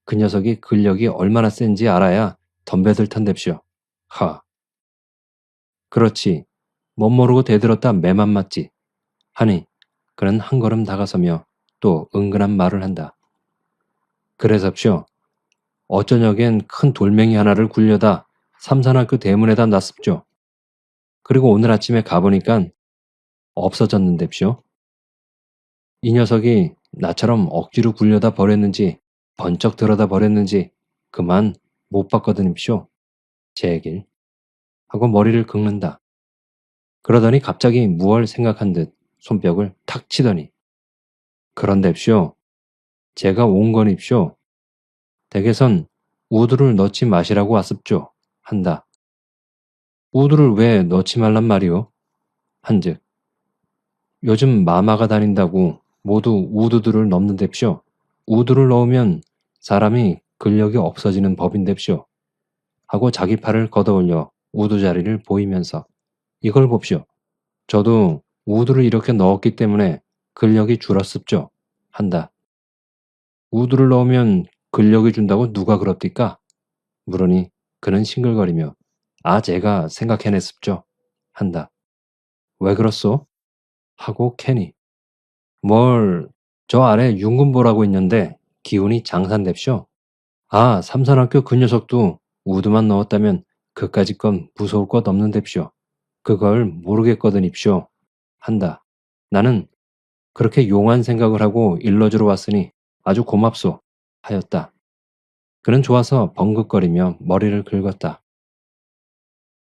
그 녀석이 근력이 얼마나 센지 알아야 덤벼들 텐뎁쇼. 하. 그렇지. 못 모르고 대들었다 매만 맞지. 하니 그는 한 걸음 다가서며 또 은근한 말을 한다. 그래섭쇼. 어쩌녁엔 큰 돌멩이 하나를 굴려다 삼산학교 대문에다 놨습죠. 그리고 오늘 아침에 가보니깐 없어졌는뎁쇼. 이 녀석이 나처럼 억지로 굴려다 버렸는지 번쩍 들어다 버렸는지 그만 못 봤거든쇼. 제 얘길. 하고 머리를 긁는다. 그러더니 갑자기 무얼 생각한 듯 손뼉을 탁 치더니 그런뎁쇼. 제가 온 건입쇼. 댁에선 우두를 넣지 마시라고 왔습죠. 한다. 우두를 왜 넣지 말란 말이오? 한즉 요즘 마마가 다닌다고 모두 우두들을 넣는뎁쇼. 우두를 넣으면 사람이 근력이 없어지는 법인뎁쇼. 하고 자기 팔을 걷어올려 우두 자리를 보이면서 이걸 봅쇼. 저도 우두를 이렇게 넣었기 때문에 근력이 줄었습죠. 한다. 우두를 넣으면 근력이 준다고 누가 그럽디까? 물으니 그는 싱글거리며 아 제가 생각해냈습죠. 한다. 왜 그렇소? 하고 캐니 뭘 저 아래 윤군보라고 있는데 기운이 장산뎁쇼. 아 삼산학교 그 녀석도 우드만 넣었다면 그까짓 건 무서울 것 없는뎁쇼. 그걸 모르겠거든입쇼. 한다. 나는 그렇게 용한 생각을 하고 일러주러 왔으니 아주 고맙소. 하였다. 그는 좋아서 벙긋거리며 머리를 긁었다.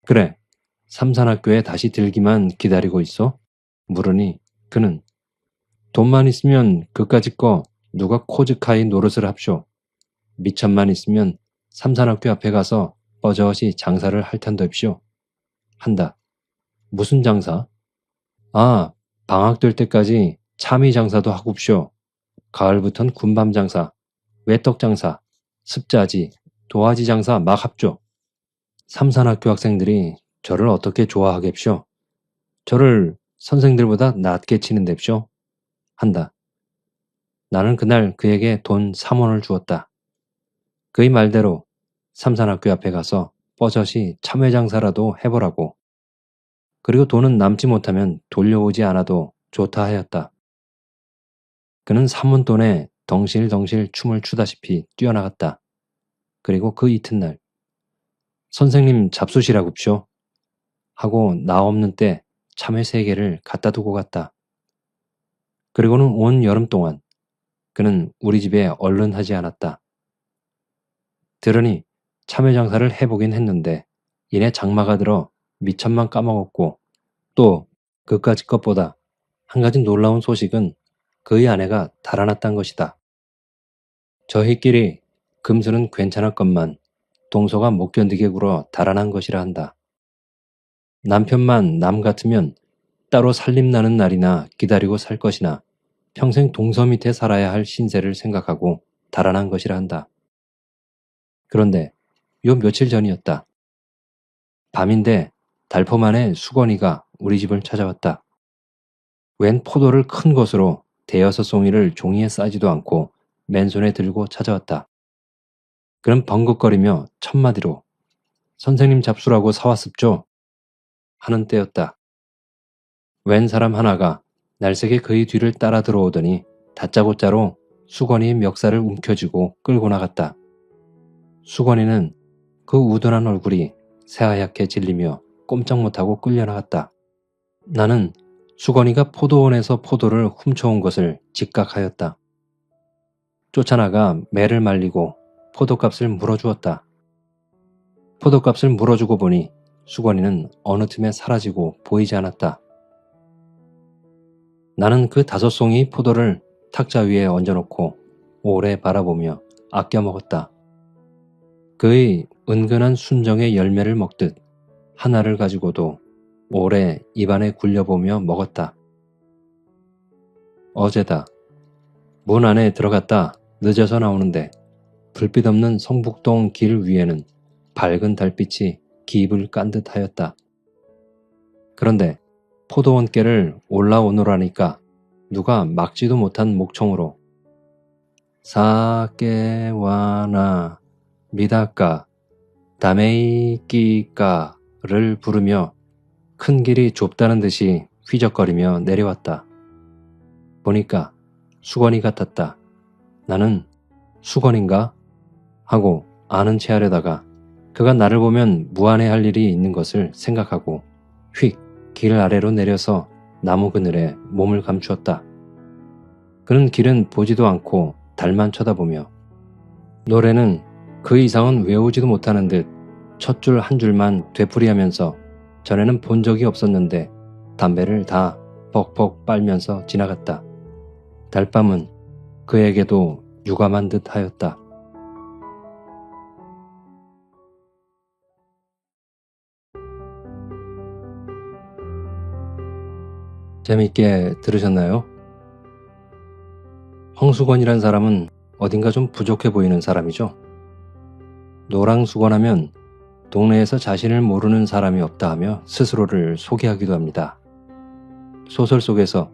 그래, 삼산학교에 다시 들기만 기다리고 있어? 물으니 그는 돈만 있으면 그까짓 거 누가 코즈카이 노릇을 합쇼. 미천만 있으면 삼산학교 앞에 가서 뻐젓이 장사를 할 텐뎁쇼. 한다. 무슨 장사? 아, 방학 될 때까지 참이 장사도 하굽쇼. 가을부턴 군밤 장사, 외떡 장사, 습자지, 도화지 장사 막 합죠. 삼산학교 학생들이 저를 어떻게 좋아하겠쇼? 저를 선생들보다 낫게 치는뎁쇼? 한다. 나는 그날 그에게 돈 3원을 주었다. 그의 말대로 삼산학교 앞에 가서 뻐젓이 참외 장사라도 해보라고. 그리고 돈은 남지 못하면 돌려오지 않아도 좋다 하였다. 그는 3원 돈에 덩실덩실 춤을 추다시피 뛰어나갔다. 그리고 그 이튿날 선생님 잡수시라굽쇼 하고 나 없는 때 참외 3개를 갖다 두고 갔다. 그리고는 온 여름 동안 그는 우리 집에 얼른 하지 않았다. 들으니 참외 장사를 해보긴 했는데 이내 장마가 들어 미천만 까먹었고 또 그까짓 것보다 한 가지 놀라운 소식은 그의 아내가 달아났단 것이다. 저희끼리 금수는 괜찮았건만 동서가 못 견디게 굴어 달아난 것이라 한다. 남편만 남 같으면 따로 살림나는 날이나 기다리고 살 것이나 평생 동서 밑에 살아야 할 신세를 생각하고 달아난 것이라 한다. 그런데 요 며칠 전이었다. 밤인데 달포만에 수건이가 우리 집을 찾아왔다. 웬 포도를 큰 것으로 대여섯 송이를 종이에 싸지도 않고 맨손에 들고 찾아왔다. 그는 벙긋거리며 첫마디로 선생님 잡수라고 사왔습죠 하는 때였다. 웬 사람 하나가 날쌔게 그의 뒤를 따라 들어오더니 다짜고짜로 수건이의 멱살을 움켜쥐고 끌고 나갔다. 수건이는 그 우둔한 얼굴이 새하얗게 질리며 꼼짝 못하고 끌려나갔다. 나는 수건이가 포도원에서 포도를 훔쳐온 것을 직각하였다. 쫓아나가 매를 말리고 포도값을 물어주었다. 포도값을 물어주고 보니 수건이는 어느 틈에 사라지고 보이지 않았다. 나는 그 5송이 포도를 탁자 위에 얹어놓고 오래 바라보며 아껴 먹었다. 그의 은근한 순정의 열매를 먹듯 하나를 가지고도 오래 입안에 굴려보며 먹었다. 어제다. 문 안에 들어갔다 늦어서 나오는데 불빛 없는 성북동 길 위에는 밝은 달빛이 기입을 깐 듯하였다. 그런데 포도원께를 올라오노라니까 누가 막지도 못한 목청으로 사케와나 미다까 다메이끼까를 부르며 큰 길이 좁다는 듯이 휘적거리며 내려왔다. 보니까 수건이 같았다. 나는 수건인가? 하고 아는 체 하려다가 그가 나를 보면 무안해할 일이 있는 것을 생각하고 휙 길 아래로 내려서 나무 그늘에 몸을 감추었다. 그는 길은 보지도 않고 달만 쳐다보며 노래는 그 이상은 외우지도 못하는 듯 첫 줄 한 줄만 되풀이하면서 전에는 본 적이 없었는데 담배를 다 벅벅 빨면서 지나갔다. 달밤은 그에게도 유감한 듯 하였다. 재미있게 들으셨나요? 황수건이란 사람은 어딘가 좀 부족해 보이는 사람이죠. 노랑수건하면 동네에서 자신을 모르는 사람이 없다 하며 스스로를 소개하기도 합니다. 소설 속에서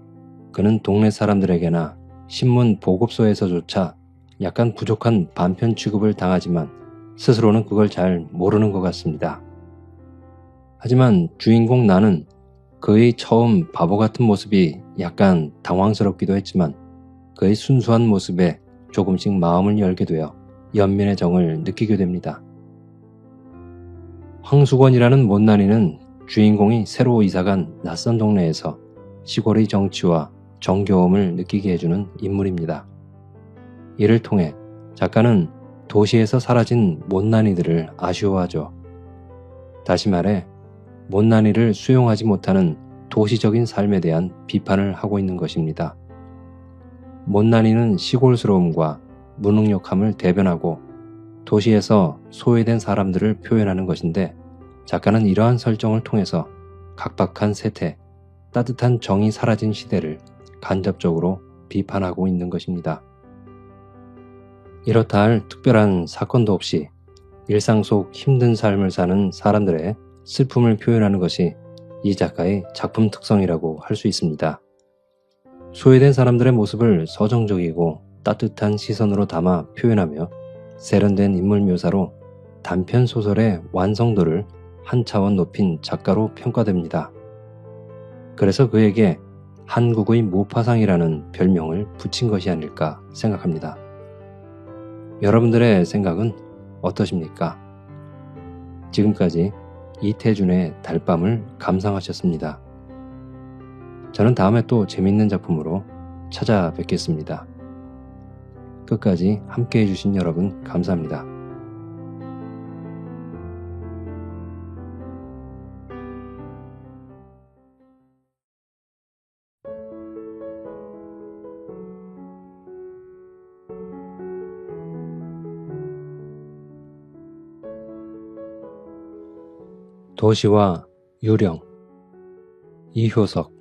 그는 동네 사람들에게나 신문 보급소에서조차 약간 부족한 반편 취급을 당하지만 스스로는 그걸 잘 모르는 것 같습니다. 하지만 주인공 나는 그의 처음 바보 같은 모습이 약간 당황스럽기도 했지만 그의 순수한 모습에 조금씩 마음을 열게 되어 연민의 정을 느끼게 됩니다. 황수건이라는 못난이는 주인공이 새로 이사간 낯선 동네에서 시골의 정치와 정겨움을 느끼게 해주는 인물입니다. 이를 통해 작가는 도시에서 사라진 못난이들을 아쉬워하죠. 다시 말해 못난이를 수용하지 못하는 도시적인 삶에 대한 비판을 하고 있는 것입니다. 못난이는 시골스러움과 무능력함을 대변하고 도시에서 소외된 사람들을 표현하는 것인데 작가는 이러한 설정을 통해서 각박한 세태, 따뜻한 정이 사라진 시대를 간접적으로 비판하고 있는 것입니다. 이렇다 할 특별한 사건도 없이 일상 속 힘든 삶을 사는 사람들의 슬픔을 표현하는 것이 이 작가의 작품 특성이라고 할 수 있습니다. 소외된 사람들의 모습을 서정적이고 따뜻한 시선으로 담아 표현하며 세련된 인물 묘사로 단편 소설의 완성도를 한 차원 높인 작가로 평가됩니다. 그래서 그에게 한국의 모파상이라는 별명을 붙인 것이 아닐까 생각합니다. 여러분들의 생각은 어떠십니까? 지금까지 이태준의 달밤을 감상하셨습니다. 저는 다음에 또 재밌는 작품으로 찾아뵙겠습니다. 끝까지 함께 해주신 여러분 감사합니다. 도시와 유령 이효석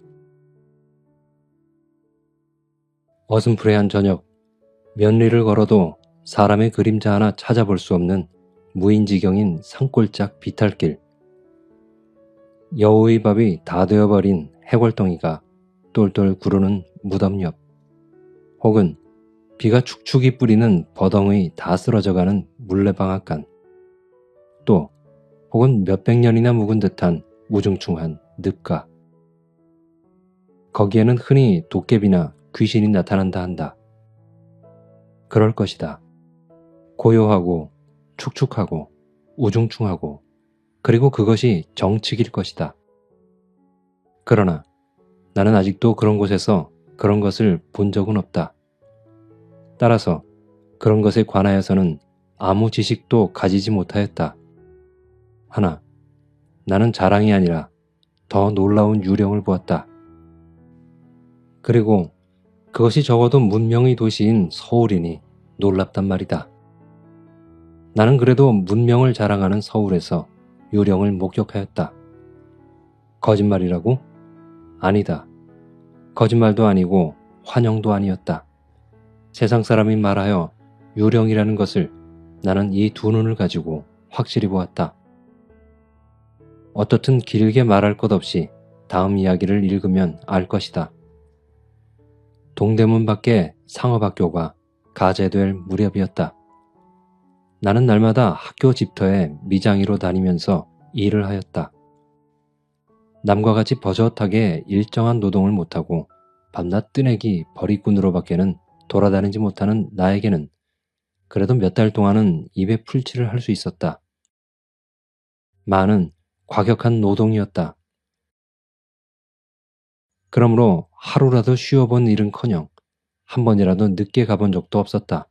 어슴푸레한 저녁 면리를 걸어도 사람의 그림자 하나 찾아볼 수 없는 무인지경인 산골짝 비탈길 여우의 밥이 다 되어버린 해골덩이가 똘똘 구르는 무덤 옆 혹은 비가 축축이 뿌리는 버덩의 다 쓰러져가는 물레방앗간 또 혹은 몇백 년이나 묵은 듯한 우중충한 늪가 거기에는 흔히 도깨비나 귀신이 나타난다 한다. 그럴 것이다. 고요하고 축축하고 우중충하고 그리고 그것이 정칙일 것이다. 그러나 나는 아직도 그런 곳에서 그런 것을 본 적은 없다. 따라서 그런 것에 관하여서는 아무 지식도 가지지 못하였다. 하나, 나는 자랑이 아니라 더 놀라운 유령을 보았다. 그리고 그것이 적어도 문명의 도시인 서울이니 놀랍단 말이다. 나는 그래도 문명을 자랑하는 서울에서 유령을 목격하였다. 거짓말이라고? 아니다. 거짓말도 아니고 환영도 아니었다. 세상 사람이 말하여 유령이라는 것을 나는 이 두 눈을 가지고 확실히 보았다. 어떻든 길게 말할 것 없이 다음 이야기를 읽으면 알 것이다. 동대문 밖에 상업학교가 가제될 무렵이었다. 나는 날마다 학교 집터에 미장이로 다니면서 일을 하였다. 남과 같이 버젓하게 일정한 노동을 못하고 밤낮 뜨내기 버리꾼으로밖에는 돌아다니지 못하는 나에게는 그래도 몇 달 동안은 입에 풀칠을 할 수 있었다. 많은 과격한 노동이었다. 그러므로 하루라도 쉬어본 일은커녕 한 번이라도 늦게 가본 적도 없었다.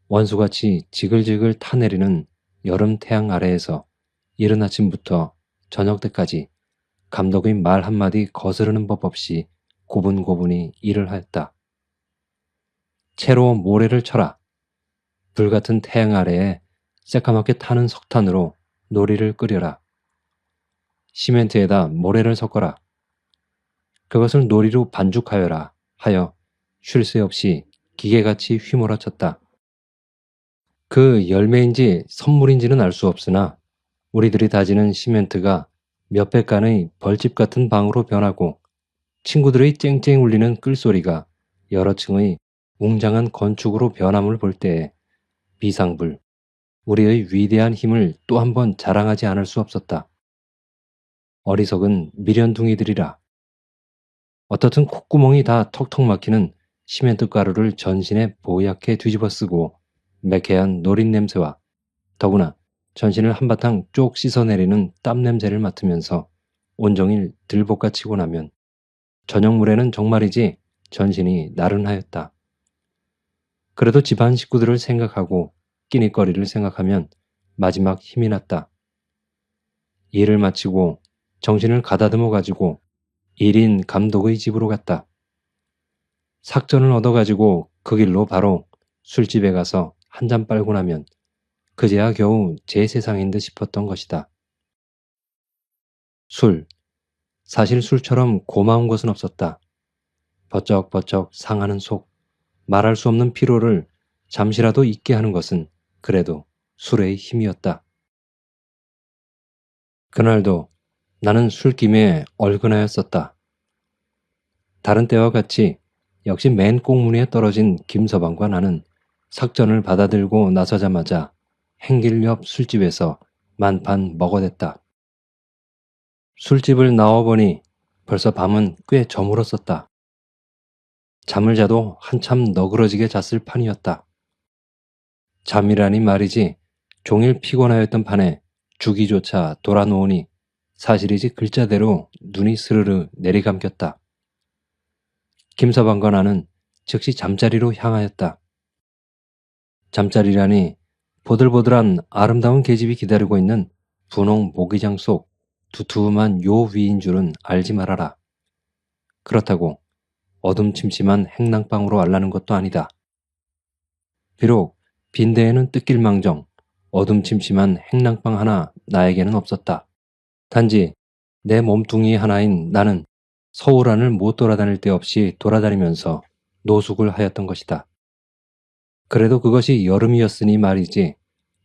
원수같이 지글지글 타내리는 여름 태양 아래에서 이른 아침부터 저녁 때까지 감독의 말 한마디 거스르는 법 없이 고분고분히 일을 하였다. 채로 모래를 쳐라. 불같은 태양 아래에 새까맣게 타는 석탄으로 놀이를 끓여라. 시멘트에다 모래를 섞어라. 그것을 놀이로 반죽하여라 하여 쉴 새 없이 기계같이 휘몰아쳤다. 그 열매인지 선물인지는 알 수 없으나 우리들이 다지는 시멘트가 몇백 간의 벌집 같은 방으로 변하고 친구들의 쨍쨍 울리는 끌소리가 여러 층의 웅장한 건축으로 변함을 볼 때에 비상불, 우리의 위대한 힘을 또 한 번 자랑하지 않을 수 없었다. 어리석은 미련둥이들이라. 어떻든 콧구멍이 다 턱턱 막히는 시멘트 가루를 전신에 보얗게 뒤집어 쓰고 매캐한 노린 냄새와 더구나 전신을 한바탕 쪽 씻어내리는 땀 냄새를 맡으면서 온종일 들볶아치고 나면 저녁물에는 정말이지 전신이 나른하였다. 그래도 집안 식구들을 생각하고 끼니거리를 생각하면 마지막 힘이 났다. 일을 마치고 정신을 가다듬어 가지고 1인 감독의 집으로 갔다. 삭전을 얻어가지고 그 길로 바로 술집에 가서 한 잔 빨고 나면 그제야 겨우 제 세상인 듯 싶었던 것이다. 술. 사실 술처럼 고마운 것은 없었다. 버쩍버쩍 상하는 속, 말할 수 없는 피로를 잠시라도 잊게 하는 것은 그래도 술의 힘이었다. 그날도 나는 술김에 얼큰하였었다. 다른 때와 같이 역시 맨 꽁무니에 떨어진 김서방과 나는 삭전을 받아들고 나서자마자 행길 옆 술집에서 만판 먹어댔다. 술집을 나와보니 벌써 밤은 꽤 저물었었다. 잠을 자도 한참 너그러지게 잤을 판이었다. 잠이라니 말이지 종일 피곤하였던 판에 주기조차 돌아놓으니 사실이지 글자대로 눈이 스르르 내리감겼다. 김서방과 나는 즉시 잠자리로 향하였다. 잠자리라니 보들보들한 아름다운 계집이 기다리고 있는 분홍 모기장 속 두툼한 요 위인 줄은 알지 말아라. 그렇다고 어둠침침한 행랑방으로 알라는 것도 아니다. 비록 빈대에는 뜯길망정 어둠침침한 행랑방 하나 나에게는 없었다. 단지 내 몸뚱이 하나인 나는 서울 안을 못 돌아다닐 데 없이 돌아다니면서 노숙을 하였던 것이다. 그래도 그것이 여름이었으니 말이지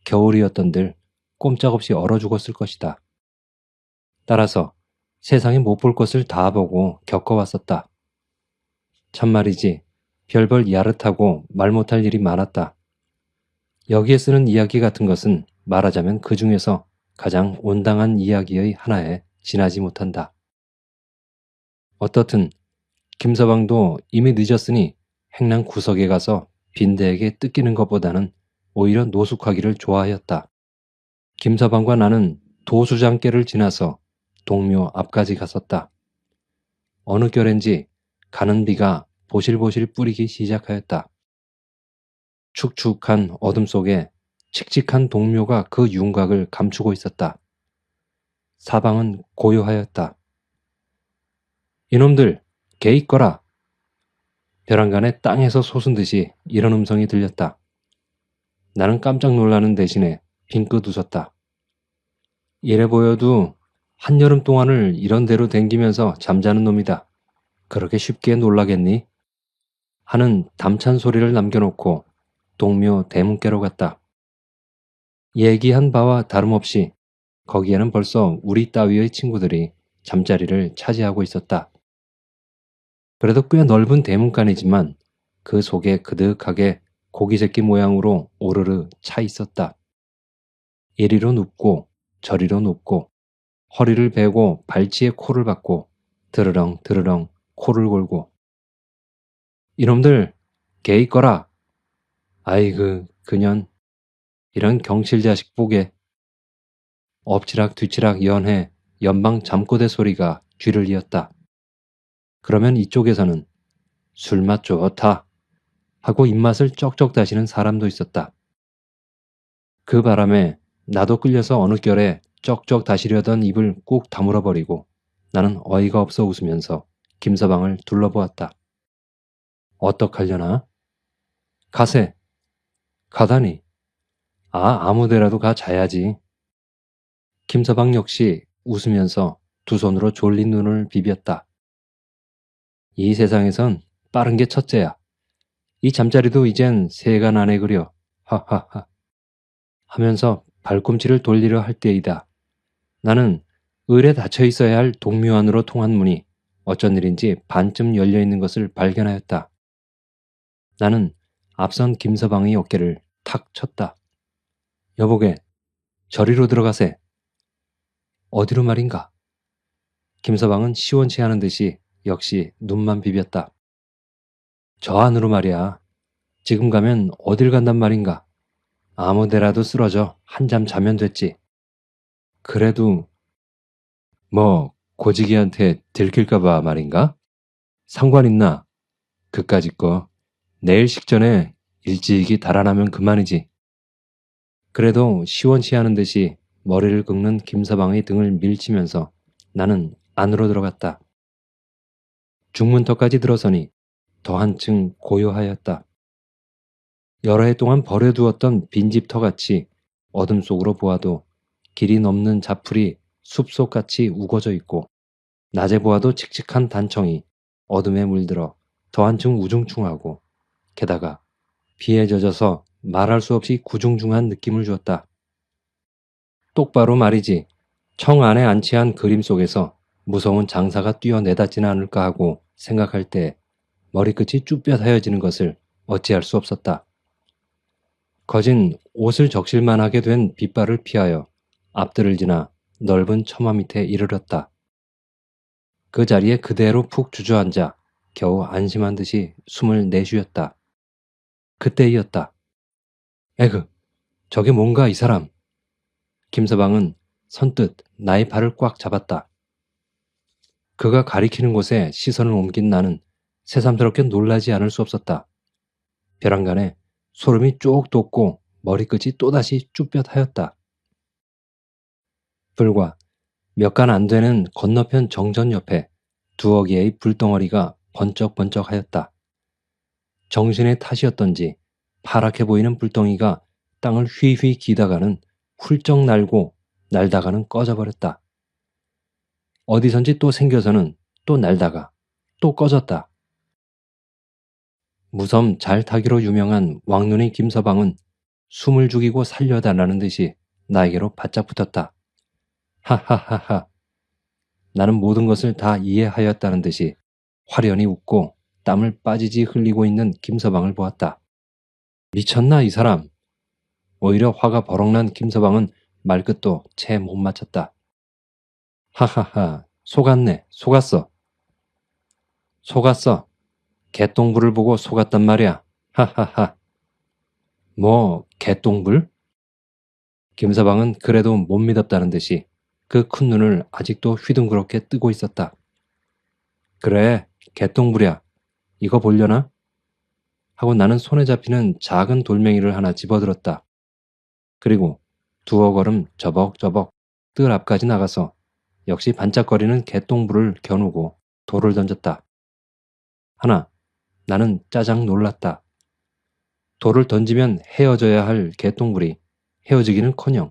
겨울이었던들 꼼짝없이 얼어 죽었을 것이다. 따라서 세상에 못 볼 것을 다 보고 겪어왔었다. 참말이지 별벌 야릇하고 말 못할 일이 많았다. 여기에 쓰는 이야기 같은 것은 말하자면 그 중에서 가장 온당한 이야기의 하나에 지나지 못한다. 어떻든 김서방도 이미 늦었으니 행랑 구석에 가서 빈대에게 뜯기는 것보다는 오히려 노숙하기를 좋아하였다. 김서방과 나는 도수장께를 지나서 동묘 앞까지 갔었다. 어느 결엔지 가는 비가 보실보실 뿌리기 시작하였다. 축축한 어둠 속에 칙칙한 동묘가 그 윤곽을 감추고 있었다. 사방은 고요하였다. 이놈들, 개 있거라. 벼랑간에 땅에서 솟은 듯이 이런 음성이 들렸다. 나는 깜짝 놀라는 대신에 빙긋 웃었다. 이래 보여도 한여름 동안을 이런 데로 댕기면서 잠자는 놈이다. 그렇게 쉽게 놀라겠니? 하는 담찬 소리를 남겨놓고 동묘 대문께로 갔다. 얘기한 바와 다름없이 거기에는 벌써 우리 따위의 친구들이 잠자리를 차지하고 있었다. 그래도 꽤 넓은 대문간이지만 그 속에 그득하게 고기 새끼 모양으로 오르르 차 있었다. 이리로 눕고 저리로 눕고 허리를 베고 발치에 코를 박고 드르렁 드르렁 코를 골고 이놈들 개 있거라. 아이그 그년 이런 경칠 자식 보게. 엎치락 뒤치락 연해 연방 잠꼬대 소리가 귀를 이었다. 그러면 이쪽에서는 술맛 좋다 하고 입맛을 쩍쩍 다시는 사람도 있었다. 그 바람에 나도 끌려서 어느 결에 쩍쩍 다시려던 입을 꾹 다물어버리고 나는 어이가 없어 웃으면서 김서방을 둘러보았다. 어떡하려나? 가세. 가다니. 아무데라도 가 자야지. 김서방 역시 웃으면서 두 손으로 졸린 눈을 비볐다. 이 세상에선 빠른 게 첫째야. 이 잠자리도 이젠 세간 안에 그려. 하하하. 하면서 발꿈치를 돌리려 할 때이다. 나는 을에 닫혀 있어야 할 동묘 안으로 통한 문이 어쩐 일인지 반쯤 열려 있는 것을 발견하였다. 나는 앞선 김서방의 어깨를 탁 쳤다. 여보게, 저리로 들어가세. 어디로 말인가? 김서방은 시원치 않은 듯이 역시 눈만 비볐다. 저 안으로 말이야. 지금 가면 어딜 간단 말인가? 아무데라도 쓰러져 한잠 자면 됐지. 그래도 뭐 고지기한테 들킬까봐 말인가? 상관 있나? 그까짓 거 내일 식전에 일찍이 달아나면 그만이지. 그래도 시원치하는 듯이 머리를 긁는 김서방의 등을 밀치면서 나는 안으로 들어갔다. 중문턱까지 들어서니 더 한층 고요하였다. 여러 해 동안 버려두었던 빈집터같이 어둠 속으로 보아도 길이 넘는 자풀이 숲속같이 우거져 있고 낮에 보아도 칙칙한 단청이 어둠에 물들어 더 한층 우중충하고 게다가 비에 젖어서 말할 수 없이 구중중한 느낌을 주었다. 똑바로 말이지. 청 안에 안치한 그림 속에서 무서운 장사가 뛰어내닫지는 않을까 하고 생각할 때 머리끝이 쭈뼛하여지는 것을 어찌할 수 없었다. 거진 옷을 적실만하게 된 빗발을 피하여 앞들을 지나 넓은 처마 밑에 이르렀다. 그 자리에 그대로 푹 주저앉아 겨우 안심한 듯이 숨을 내쉬었다. 그때이었다. 에그, 저게 뭔가 이 사람. 김서방은 선뜻 나의 팔을 꽉 잡았다. 그가 가리키는 곳에 시선을 옮긴 나는 새삼스럽게 놀라지 않을 수 없었다. 벼랑간에 소름이 쭉 돋고 머리끝이 또다시 쭈뼛하였다. 불과 몇 간 안 되는 건너편 정전 옆에 두어 개의 불덩어리가 번쩍번쩍하였다. 정신의 탓이었던지 파랗게 보이는 불덩이가 땅을 휘휘 기다가는 훌쩍 날고 날다가는 꺼져버렸다. 어디선지 또 생겨서는 또 날다가 또 꺼졌다. 무섬 잘 타기로 유명한 왕눈이 김서방은 숨을 죽이고 살려달라는 듯이 나에게로 바짝 붙었다. 하하하하. 나는 모든 것을 다 이해하였다는 듯이 화려히 웃고 땀을 빠지지 흘리고 있는 김서방을 보았다. 미쳤나 이 사람. 오히려 화가 버럭난 김서방은 말끝도 채 못 맞췄다. 하하하. 속았네. 속았어. 속았어. 개똥불을 보고 속았단 말이야. 하하하. 뭐 개똥불? 김서방은 그래도 못 믿었다는 듯이 그 큰 눈을 아직도 휘둥그렇게 뜨고 있었다. 그래, 개똥불이야. 이거 보려나? 하고 나는 손에 잡히는 작은 돌멩이를 하나 집어들었다. 그리고 두어 걸음 저벅저벅 뜰 앞까지 나가서 역시 반짝거리는 개똥불을 겨누고 돌을 던졌다. 하나, 나는 짜장 놀랐다. 돌을 던지면 헤어져야 할 개똥불이 헤어지기는커녕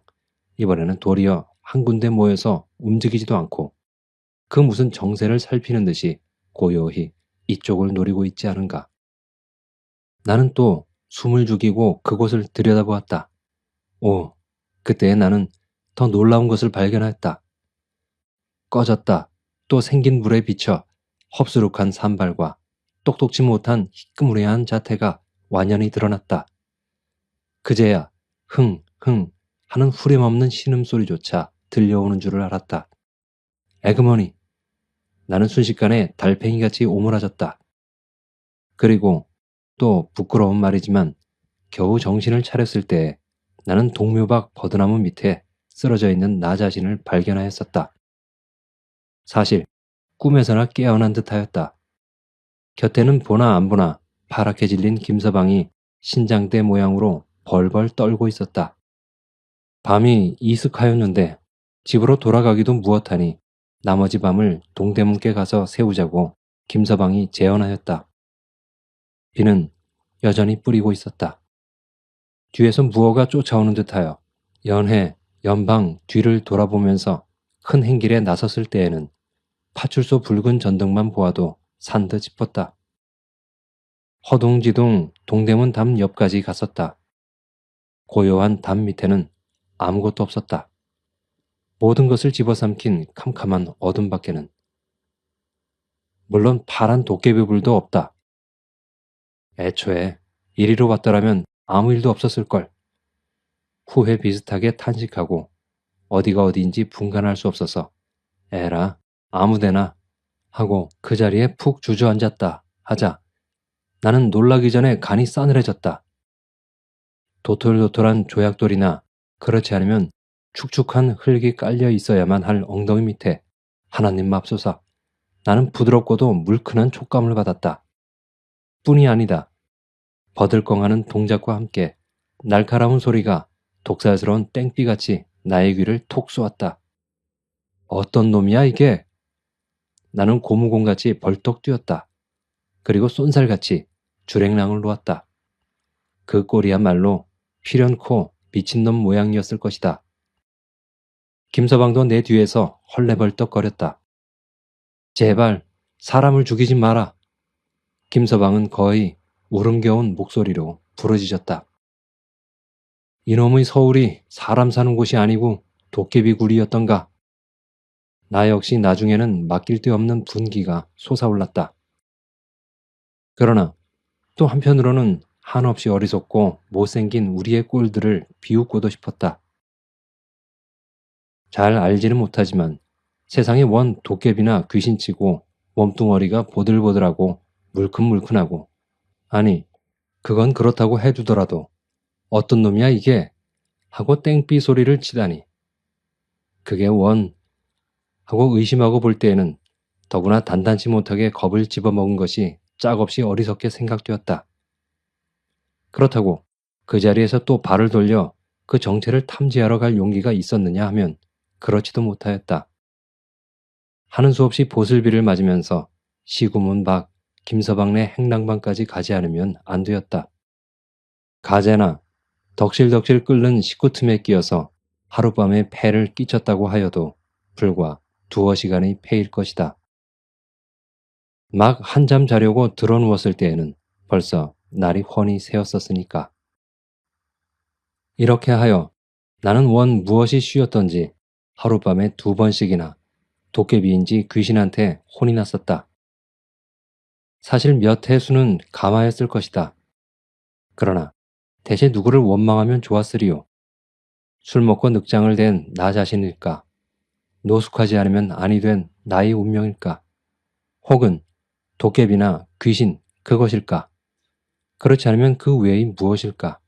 이번에는 도리어 한 군데 모여서 움직이지도 않고 그 무슨 정세를 살피는 듯이 고요히 이쪽을 노리고 있지 않은가. 나는 또 숨을 죽이고 그곳을 들여다보았다. 오, 그때 나는 더 놀라운 것을 발견했다. 꺼졌다. 또 생긴 불에 비쳐 헙스룩한 산발과 똑똑지 못한 희끄무레한 자태가 완연히 드러났다. 그제야 흥 하는 후렴없는 신음소리조차 들려오는 줄을 알았다. 에그머니. 나는 순식간에 달팽이같이 오므라졌다. 그리고 또 부끄러운 말이지만 겨우 정신을 차렸을 때 나는 동묘박 버드나무 밑에 쓰러져 있는 나 자신을 발견하였었다. 사실 꿈에서나 깨어난 듯하였다. 곁에는 보나 안 보나 파랗게 질린 김서방이 신장대 모양으로 벌벌 떨고 있었다. 밤이 이슥하였는데 집으로 돌아가기도 무엇하니 나머지 밤을 동대문께 가서 새우자고 김서방이 제언하였다. 비는 여전히 뿌리고 있었다. 뒤에서 무어가 쫓아오는 듯하여 연해 연방 뒤를 돌아보면서 큰 행길에 나섰을 때에는 파출소 붉은 전등만 보아도 산듯 싶었다. 허둥지둥 동대문 담 옆까지 갔었다. 고요한 담 밑에는 아무것도 없었다. 모든 것을 집어삼킨 캄캄한 어둠밖에는 물론 파란 도깨비불도 없다. 애초에 이리로 왔더라면 아무 일도 없었을걸. 후회 비슷하게 탄식하고 어디가 어디인지 분간할 수 없어서 에라 아무데나 하고 그 자리에 푹 주저앉았다 하자 나는 놀라기 전에 간이 싸늘해졌다. 도톨도톨한 조약돌이나 그렇지 않으면 축축한 흙이 깔려 있어야만 할 엉덩이 밑에 하나님 맙소사 나는 부드럽고도 물큰한 촉감을 받았다. 뿐이 아니다. 버들컹하는 동작과 함께 날카로운 소리가 독살스러운 땡비같이 나의 귀를 톡 쏘았다. 어떤 놈이야 이게? 나는 고무공같이 벌떡 뛰었다. 그리고 쏜살같이 주랭랑을 놓았다. 그 꼴이야말로 필연코 미친놈 모양이었을 것이다. 김서방도 내 뒤에서 헐레벌떡거렸다. 제발 사람을 죽이지 마라. 김서방은 거의 울음겨운 목소리로 부르짖었다. 이놈의 서울이 사람 사는 곳이 아니고 도깨비 굴이었던가. 나 역시 나중에는 맡길 데 없는 분기가 솟아올랐다. 그러나 또 한편으로는 한없이 어리석고 못생긴 우리의 꼴들을 비웃고도 싶었다. 잘 알지는 못하지만 세상에 원 도깨비나 귀신치고 몸뚱어리가 보들보들하고 물큰물큰하고 아니 그건 그렇다고 해두더라도 어떤 놈이야 이게 하고 땡삐 소리를 치다니 그게 원 하고 의심하고 볼 때에는 더구나 단단치 못하게 겁을 집어먹은 것이 짝없이 어리석게 생각되었다. 그렇다고 그 자리에서 또 발을 돌려 그 정체를 탐지하러 갈 용기가 있었느냐 하면 그렇지도 못하였다. 하는 수 없이 보슬비를 맞으면서 시구문 밖 김서방네 행랑방까지 가지 않으면 안 되었다. 가재나 덕실덕실 끓는 식구 틈에 끼어서 하룻밤에 폐를 끼쳤다고 하여도 불과 두어 시간의 폐일 것이다. 막 한잠 자려고 드러누웠을 때에는 벌써 날이 훤히 새었었으니까. 이렇게 하여 나는 원 무엇이 쉬었던지 하룻밤에 2번씩이나 도깨비인지 귀신한테 혼이 났었다. 사실 몇 해수는 감하였을 것이다. 그러나 대체 누구를 원망하면 좋았으리요. 술 먹고 늑장을 댄 나 자신일까? 노숙하지 않으면 아니 된 나의 운명일까? 혹은 도깨비나 귀신 그것일까? 그렇지 않으면 그 외의 무엇일까?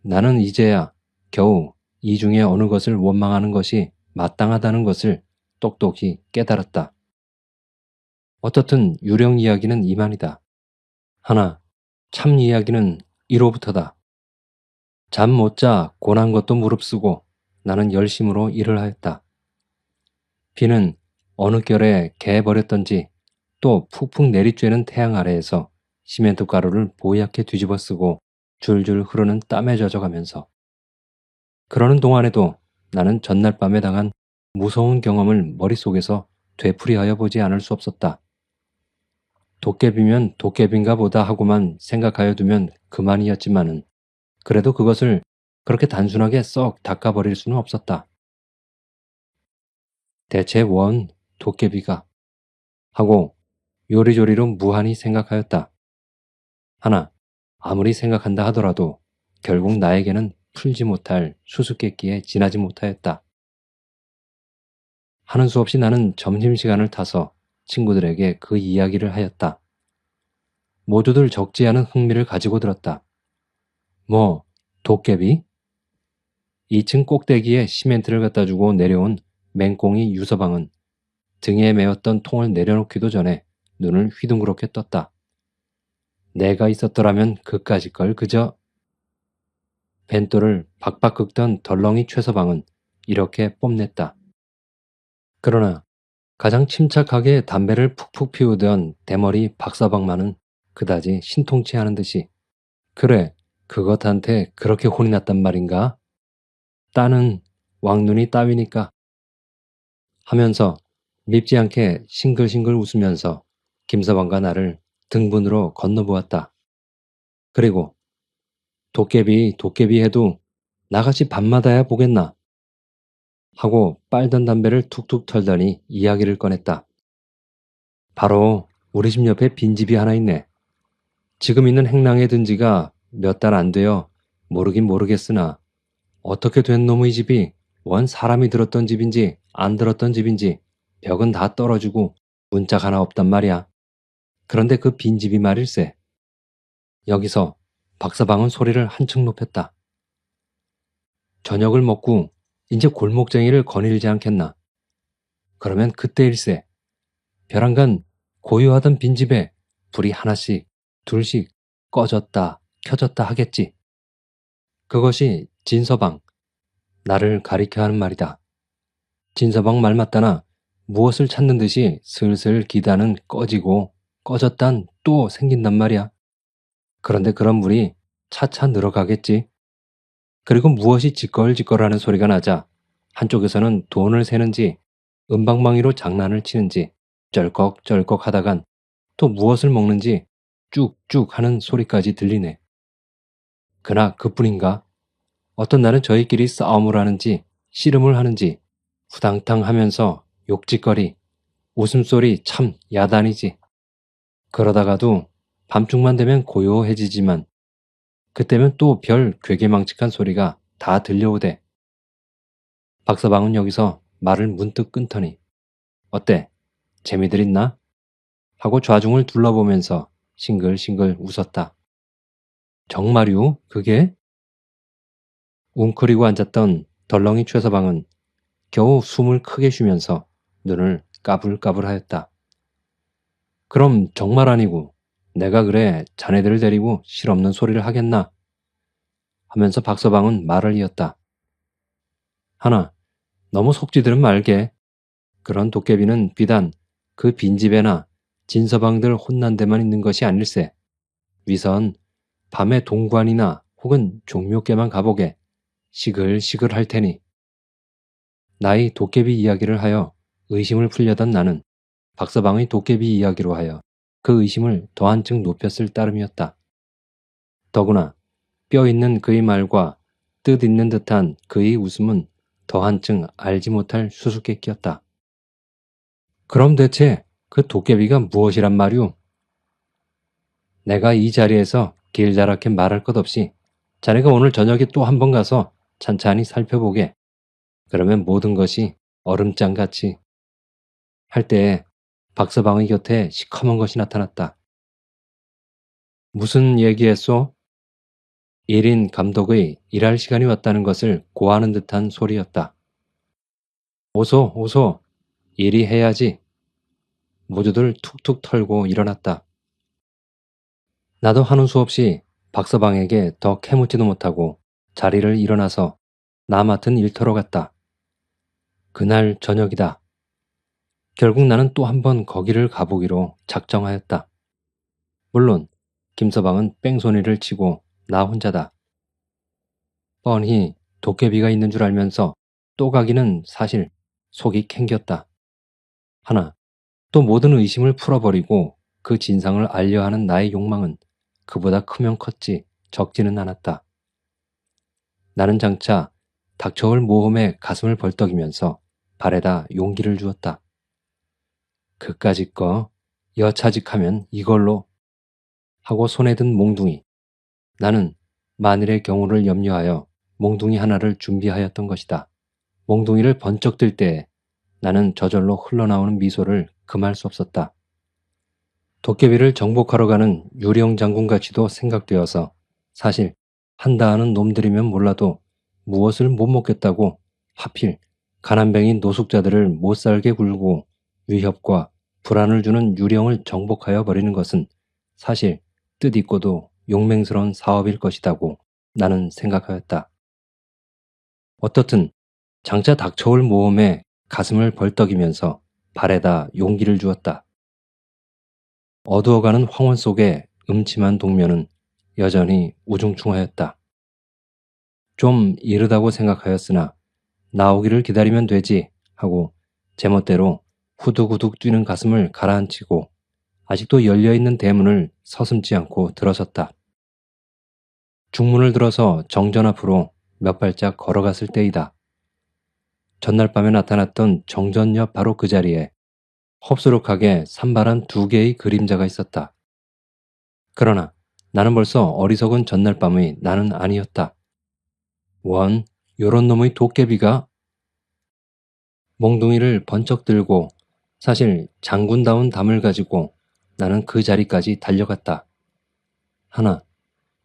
나는 이제야 겨우 이 중에 어느 것을 원망하는 것이 마땅하다는 것을 똑똑히 깨달았다. 어떻든 유령 이야기는 이만이다. 하나, 참 이야기는 이로부터다. 잠 못 자 고난 것도 무릅쓰고 나는 열심으로 일을 하였다. 비는 어느 결에 개버렸던지 또 푹푹 내리쬐는 태양 아래에서 시멘트 가루를 보얗게 뒤집어 쓰고 줄줄 흐르는 땀에 젖어가면서 그러는 동안에도 나는 전날 밤에 당한 무서운 경험을 머릿속에서 되풀이하여 보지 않을 수 없었다. 도깨비면 도깨비인가 보다 하고만 생각하여 두면 그만이었지만은 그래도 그것을 그렇게 단순하게 썩 닦아버릴 수는 없었다. 대체 원 도깨비가 하고 요리조리로 무한히 생각하였다. 하나 아무리 생각한다 하더라도 결국 나에게는 풀지 못할 수수께끼에 지나지 못하였다. 하는 수 없이 나는 점심시간을 타서 친구들에게 그 이야기를 하였다. 모두들 적지 않은 흥미를 가지고 들었다. 뭐 도깨비? 2층 꼭대기에 시멘트를 갖다 주고 내려온 맹꽁이 유서방은 등에 메었던 통을 내려놓기도 전에 눈을 휘둥그렇게 떴다. 내가 있었더라면 그까짓 걸 그저 벤또를 박박 긁던 덜렁이 최서방은 이렇게 뽐냈다. 그러나 가장 침착하게 담배를 푹푹 피우던 대머리 박서방만은 그다지 신통치 않은 듯이 그래 그것한테 그렇게 혼이 났단 말인가? 따는 왕눈이 따위니까 하면서 밉지 않게 싱글싱글 웃으면서 김서방과 나를 등분으로 건너보았다. 그리고 도깨비 해도 나같이 밤마다야 보겠나 하고 빨던 담배를 툭툭 털더니 이야기를 꺼냈다. 바로 우리 집 옆에 빈집이 하나 있네. 지금 있는 행랑에 든 지가 몇 달 안 되어 모르긴 모르겠으나 어떻게 된 놈의 집이 원 사람이 들었던 집인지 안 들었던 집인지 벽은 다 떨어지고 문짝 하나 없단 말이야. 그런데 그 빈집이 말일세. 여기서 박서방은 소리를 한층 높였다. 저녁을 먹고 이제 골목쟁이를 거닐지 않겠나. 그러면 그때일세. 벼랑간 고요하던 빈집에 불이 하나씩 둘씩 꺼졌다 켜졌다 하겠지. 그것이 진서방, 나를 가리켜 하는 말이다. 진서방 말 맞다나 무엇을 찾는 듯이 슬슬 기단은 꺼지고 꺼졌단 또 생긴단 말이야. 그런데 그런 물이 차차 늘어가겠지. 그리고 무엇이 지껄지껄하는 소리가 나자 한쪽에서는 돈을 세는지 은방망이로 장난을 치는지 쩔꺽쩔꺽 하다간 또 무엇을 먹는지 쭉쭉 하는 소리까지 들리네. 그나 그뿐인가? 어떤 날은 저희끼리 싸움을 하는지 씨름을 하는지 후당탕 하면서 욕짓거리, 웃음소리 참 야단이지. 그러다가도 밤중만 되면 고요해지지만 그때면 또 별 괴괴망측한 소리가 다 들려오대. 박서방은 여기서 말을 문득 끊더니 어때? 재미들 있나? 하고 좌중을 둘러보면서 싱글싱글 웃었다. 정말요? 그게? 웅크리고 앉았던 덜렁이 최서방은 겨우 숨을 크게 쉬면서 눈을 까불까불하였다. 그럼 정말 아니고 내가 그래 자네들을 데리고 실없는 소리를 하겠나? 하면서 박서방은 말을 이었다. 하나, 너무 속지들은 말게. 그런 도깨비는 비단 그 빈집에나 진서방들 혼난 데만 있는 것이 아닐세. 위선 밤에 동관이나 혹은 종묘께만 가보게 시글시글 할 테니. 나의 도깨비 이야기를 하여 의심을 풀려던 나는 박서방의 도깨비 이야기로 하여 그 의심을 더 한층 높였을 따름이었다. 더구나 뼈 있는 그의 말과 뜻 있는 듯한 그의 웃음은 더 한층 알지 못할 수수께끼였다. 그럼 대체 그 도깨비가 무엇이란 말이오? 내가 이 자리에서 길다랗게 말할 것 없이 자네가 오늘 저녁에 또 한 번 가서 찬찬히 살펴보게. 그러면 모든 것이 얼음장같이 할 때에 박서방의 곁에 시커먼 것이 나타났다. 무슨 얘기했소? 1인 감독의 일할 시간이 왔다는 것을 고하는 듯한 소리였다. 오소, 오소. 일이 해야지. 모두들 툭툭 털고 일어났다. 나도 하는 수 없이 박서방에게 더 캐묻지도 못하고 자리를 일어나서 나 맡은 일터로 갔다. 그날 저녁이다. 결국 나는 또 한 번 거기를 가보기로 작정하였다. 물론 김서방은 뺑소니를 치고 나 혼자다. 뻔히 도깨비가 있는 줄 알면서 또 가기는 사실 속이 캥겼다. 하나, 또 모든 의심을 풀어버리고 그 진상을 알려 하는 나의 욕망은 그보다 크면 컸지 적지는 않았다. 나는 장차 닥쳐올 모험에 가슴을 벌떡이면서 발에다 용기를 주었다. 그까짓 거 여차직하면 이걸로 하고 손에 든 몽둥이. 나는 만일의 경우를 염려하여 몽둥이 하나를 준비하였던 것이다. 몽둥이를 번쩍 들 때에 나는 저절로 흘러나오는 미소를 금할 수 없었다. 도깨비를 정복하러 가는 유령 장군같이도 생각되어서 사실 한다 하는 놈들이면 몰라도 무엇을 못 먹겠다고 하필 가난뱅이 노숙자들을 못살게 굴고 위협과 불안을 주는 유령을 정복하여 버리는 것은 사실 뜻있고도 용맹스러운 사업일 것이다고 나는 생각하였다. 어떻든 장차 닥쳐올 모험에 가슴을 벌떡이면서 발에다 용기를 주었다. 어두워가는 황혼 속의 음침한 동면은 여전히 우중충하였다. 좀 이르다고 생각하였으나 나오기를 기다리면 되지 하고 제멋대로 후두구둑 뛰는 가슴을 가라앉히고 아직도 열려있는 대문을 서슴지 않고 들어섰다. 중문을 들어서 정전 앞으로 몇 발짝 걸어갔을 때이다. 전날 밤에 나타났던 정전 옆 바로 그 자리에 헙스룩하게 산발한 2개의 그림자가 있었다. 그러나 나는 벌써 어리석은 전날 밤의 나는 아니었다. 원, 요런 놈의 도깨비가 몽둥이를 번쩍 들고 사실 장군다운 담을 가지고 나는 그 자리까지 달려갔다. 하나,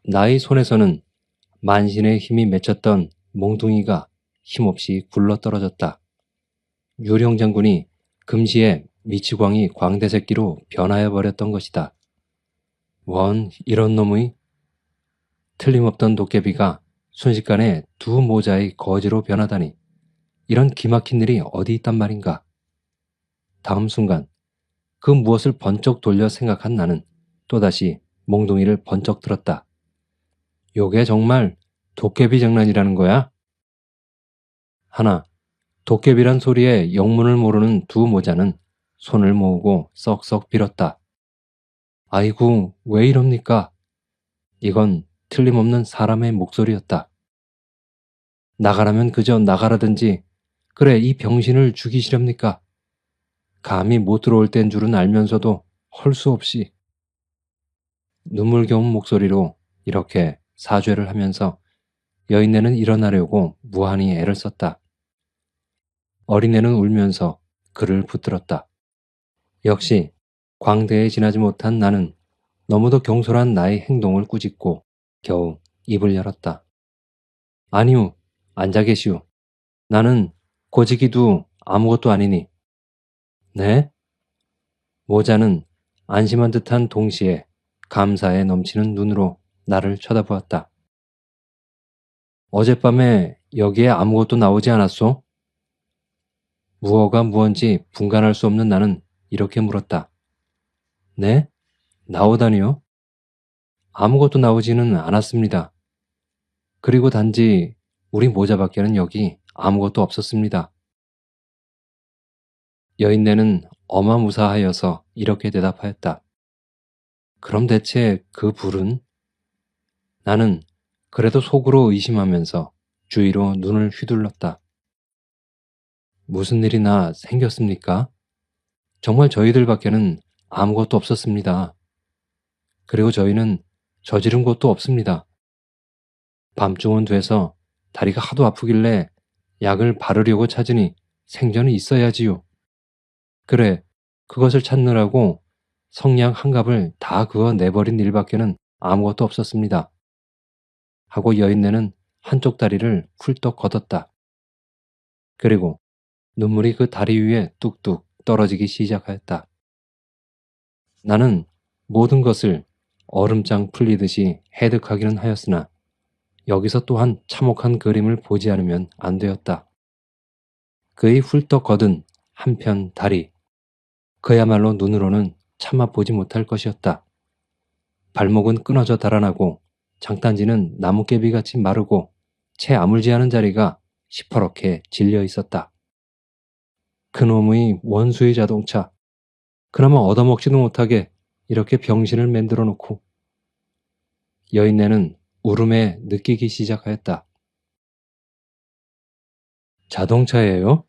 나의 손에서는 만신의 힘이 맺혔던 몽둥이가 힘없이 굴러떨어졌다. 유령 장군이 금시에 미치광이 광대새끼로 변하여 버렸던 것이다. 원 이런 놈의 틀림없던 도깨비가 순식간에 두 모자의 거지로 변하다니 이런 기막힌 일이 어디 있단 말인가. 다음 순간 그 무엇을 번쩍 돌려 생각한 나는 또다시 몽둥이를 번쩍 들었다. 요게 정말 도깨비 장난이라는 거야? 하나, 도깨비란 소리에 영문을 모르는 두 모자는 손을 모으고 썩썩 빌었다. 아이고, 왜 이럽니까? 이건 틀림없는 사람의 목소리였다. 나가라면 그저 나가라든지, 그래, 이 병신을 죽이시렵니까? 감히 못 들어올 땐 줄은 알면서도 헐 수 없이. 눈물겨운 목소리로 이렇게 사죄를 하면서 여인네는 일어나려고 무한히 애를 썼다. 어린애는 울면서 그를 붙들었다. 역시 광대에 지나지 못한 나는 너무도 경솔한 나의 행동을 꾸짖고 겨우 입을 열었다. 아니오, 앉아 계시오. 나는 고지기도 아무것도 아니니. 네? 모자는 안심한 듯한 동시에 감사에 넘치는 눈으로 나를 쳐다보았다. 어젯밤에 여기에 아무것도 나오지 않았소? 무어가 무언지 분간할 수 없는 나는 이렇게 물었다. 네? 나오다니요? 아무것도 나오지는 않았습니다. 그리고 단지 우리 모자밖에는 여기 아무것도 없었습니다. 여인네는 어마무사하여서 이렇게 대답하였다. 그럼 대체 그 불은? 나는 그래도 속으로 의심하면서 주위로 눈을 휘둘렀다. 무슨 일이나 생겼습니까? 정말 저희들밖에는 아무것도 없었습니다. 그리고 저희는 저지른 것도 없습니다. 밤중은 돼서 다리가 하도 아프길래 약을 바르려고 찾으니 생전이 있어야지요. 그래, 그것을 찾느라고 성냥 한 갑을 다 그어 내버린 일밖에는 아무것도 없었습니다. 하고 여인네는 한쪽 다리를 훌떡 걷었다. 그리고 눈물이 그 다리 위에 뚝뚝 떨어지기 시작하였다. 나는 모든 것을 얼음장 풀리듯이 해득하기는 하였으나 여기서 또한 참혹한 그림을 보지 않으면 안 되었다. 그의 훌떡 걷은 한편 다리, 그야말로 눈으로는 차마 보지 못할 것이었다. 발목은 끊어져 달아나고 장단지는 나뭇개비같이 마르고 채 아물지 않은 자리가 시퍼렇게 질려 있었다. 그놈의 원수의 자동차, 그나마 얻어먹지도 못하게 이렇게 병신을 만들어 놓고. 여인네는 울음에 느끼기 시작하였다. 자동차예요?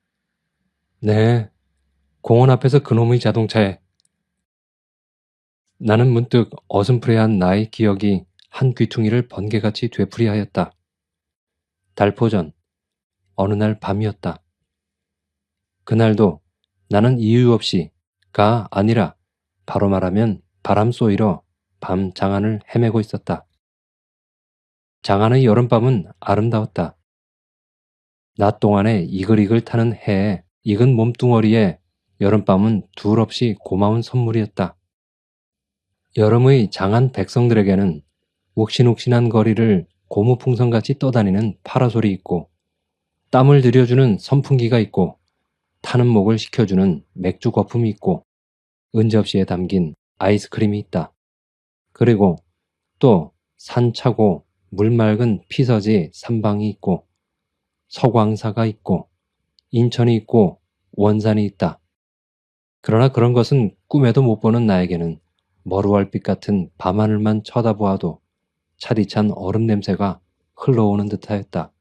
네, 공원 앞에서 그놈의 자동차에. 나는 문득 어슴푸레한 나의 기억이 한 귀퉁이를 번개같이 되풀이하였다. 달포전, 어느 날 밤이었다. 그날도 나는 이유 없이가 아니라 바로 말하면 바람 쏘이러 밤 장안을 헤매고 있었다. 장안의 여름밤은 아름다웠다. 낮 동안에 이글이글 타는 해에 익은 몸뚱어리에 여름밤은 둘없이 고마운 선물이었다. 여름의 장안 백성들에게는 욱신욱신한 거리를 고무풍선같이 떠다니는 파라솔이 있고 땀을 들여주는 선풍기가 있고 타는 목을 식혀주는 맥주 거품이 있고 은접시에 담긴 아이스크림이 있다. 그리고 또 산차고 물 맑은 피서지 산방이 있고 서광사가 있고 인천이 있고 원산이 있다. 그러나 그런 것은 꿈에도 못 보는 나에게는 머루얼빛 같은 밤하늘만 쳐다보아도 차디찬 얼음 냄새가 흘러오는 듯하였다.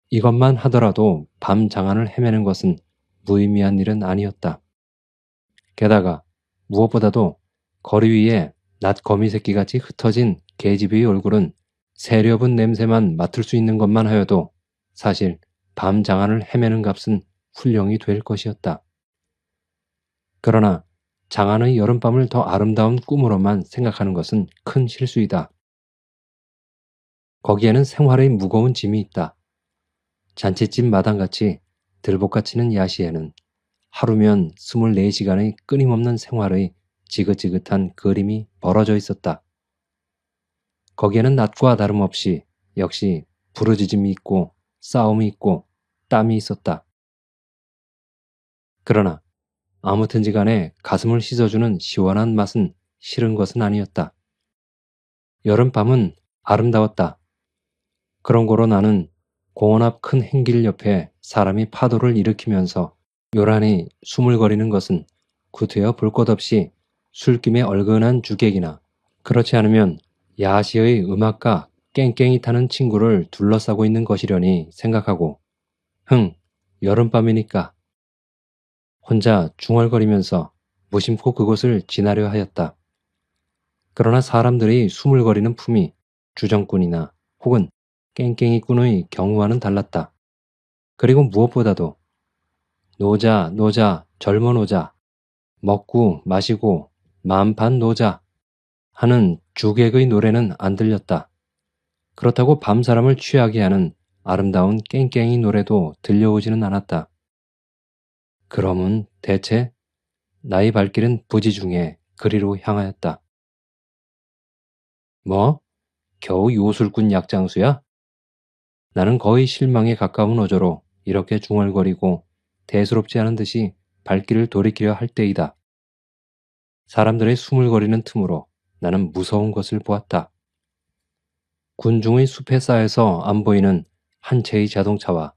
이것만 하더라도 밤 장안을 헤매는 것은 무의미한 일은 아니었다. 게다가 무엇보다도 거리 위에 낮 거미새끼같이 흩어진 계집의 얼굴은 세렵은 냄새만 맡을 수 있는 것만 하여도 사실 밤 장안을 헤매는 값은 훌륭히 될 것이었다. 그러나 장안의 여름밤을 더 아름다운 꿈으로만 생각하는 것은 큰 실수이다. 거기에는 생활의 무거운 짐이 있다. 잔치집 마당같이 들볶아치는 야시에는 하루면 24시간의 끊임없는 생활의 지긋지긋한 그림이 벌어져 있었다. 거기에는 낮과 다름없이 역시 부르짖음이 있고 싸움이 있고 땀이 있었다. 그러나 아무튼지 간에 가슴을 씻어주는 시원한 맛은 싫은 것은 아니었다. 여름밤은 아름다웠다. 그런 거로 나는 공원 앞 큰 행길 옆에 사람이 파도를 일으키면서 요란히 수물거리는 것은 구태여 볼 것 없이 술김에 얼큰한 주객이나 그렇지 않으면 야시의 음악가 깽깽이 타는 친구를 둘러싸고 있는 것이려니 생각하고 여름밤이니까 혼자 중얼거리면서 무심코 그곳을 지나려 하였다. 그러나 사람들이 수물거리는 품이 주정꾼이나 혹은 깽깽이꾼의 경우와는 달랐다. 그리고 무엇보다도 노자, 노자, 젊어 노자, 먹고 마시고 만판 노자 하는 주객의 노래는 안 들렸다. 그렇다고 밤사람을 취하게 하는 아름다운 깽깽이 노래도 들려오지는 않았다. 그러면 대체 나의 발길은 부지 중에 그리로 향하였다. 뭐? 겨우 요술꾼 약장수야? 나는 거의 실망에 가까운 어조로 이렇게 중얼거리고 대수롭지 않은 듯이 발길을 돌이키려 할 때이다. 사람들의 수물거리는 틈으로 나는 무서운 것을 보았다. 군중의 숲에 쌓여서 안 보이는 한 채의 자동차와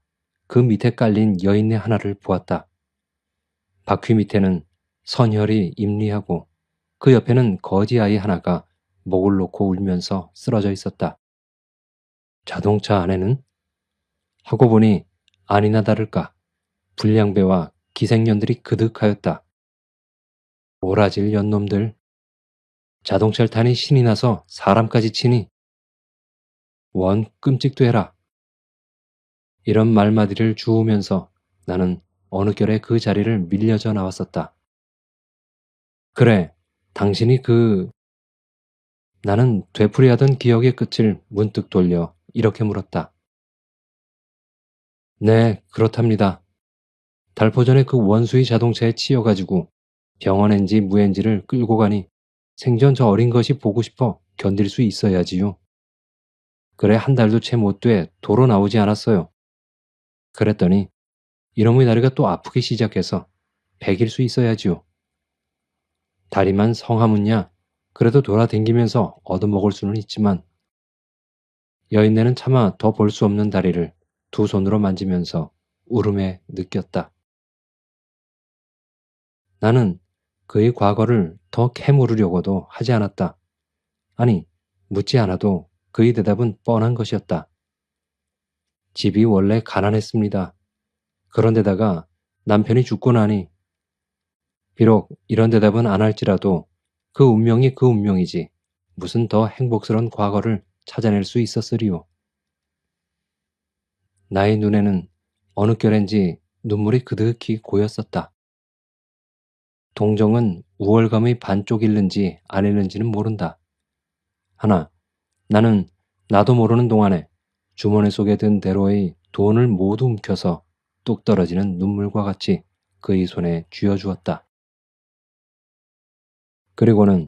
그 밑에 깔린 여인네 하나를 보았다. 바퀴 밑에는 선혈이 임리하고 그 옆에는 거지 아이 하나가 목을 놓고 울면서 쓰러져 있었다. 자동차 안에는? 하고 보니 아니나 다를까 불량배와 기생년들이 그득하였다. 오라질 연놈들. 자동차를 타니 신이 나서 사람까지 치니 원 끔찍도 해라. 이런 말마디를 주우면서 나는 어느 결에 그 자리를 밀려져 나왔었다. 그래, 당신이 나는 되풀이하던 기억의 끝을 문득 돌려 이렇게 물었다. 네, 그렇답니다. 달포 전에 그 원수의 자동차에 치여가지고 병원엔지 무엔지를 끌고 가니 생전 저 어린 것이 보고 싶어 견딜 수 있어야지요. 그래 한 달도 채 못 돼 도로 나오지 않았어요. 그랬더니 이놈의 다리가 또 아프기 시작해서 100일 수 있어야지요. 다리만 성하문냐 그래도 돌아댕기면서 얻어먹을 수는 있지만 여인네는 차마 더 볼 수 없는 다리를 두 손으로 만지면서 울음에 느꼈다. 나는 그의 과거를 더 캐물으려고도 하지 않았다. 아니, 묻지 않아도 그의 대답은 뻔한 것이었다. 집이 원래 가난했습니다. 그런데다가 남편이 죽고 나니 비록 이런 대답은 안 할지라도 그 운명이 그 운명이지 무슨 더 행복스러운 과거를 찾아낼 수 있었으리요. 나의 눈에는 어느 결엔지 눈물이 그득히 고였었다. 동정은 우월감의 반쪽일는지 아닐는지는 모른다. 하나, 나는 나도 모르는 동안에 주머니 속에 든 대로의 돈을 모두 움켜서 뚝 떨어지는 눈물과 같이 그의 손에 쥐어주었다. 그리고는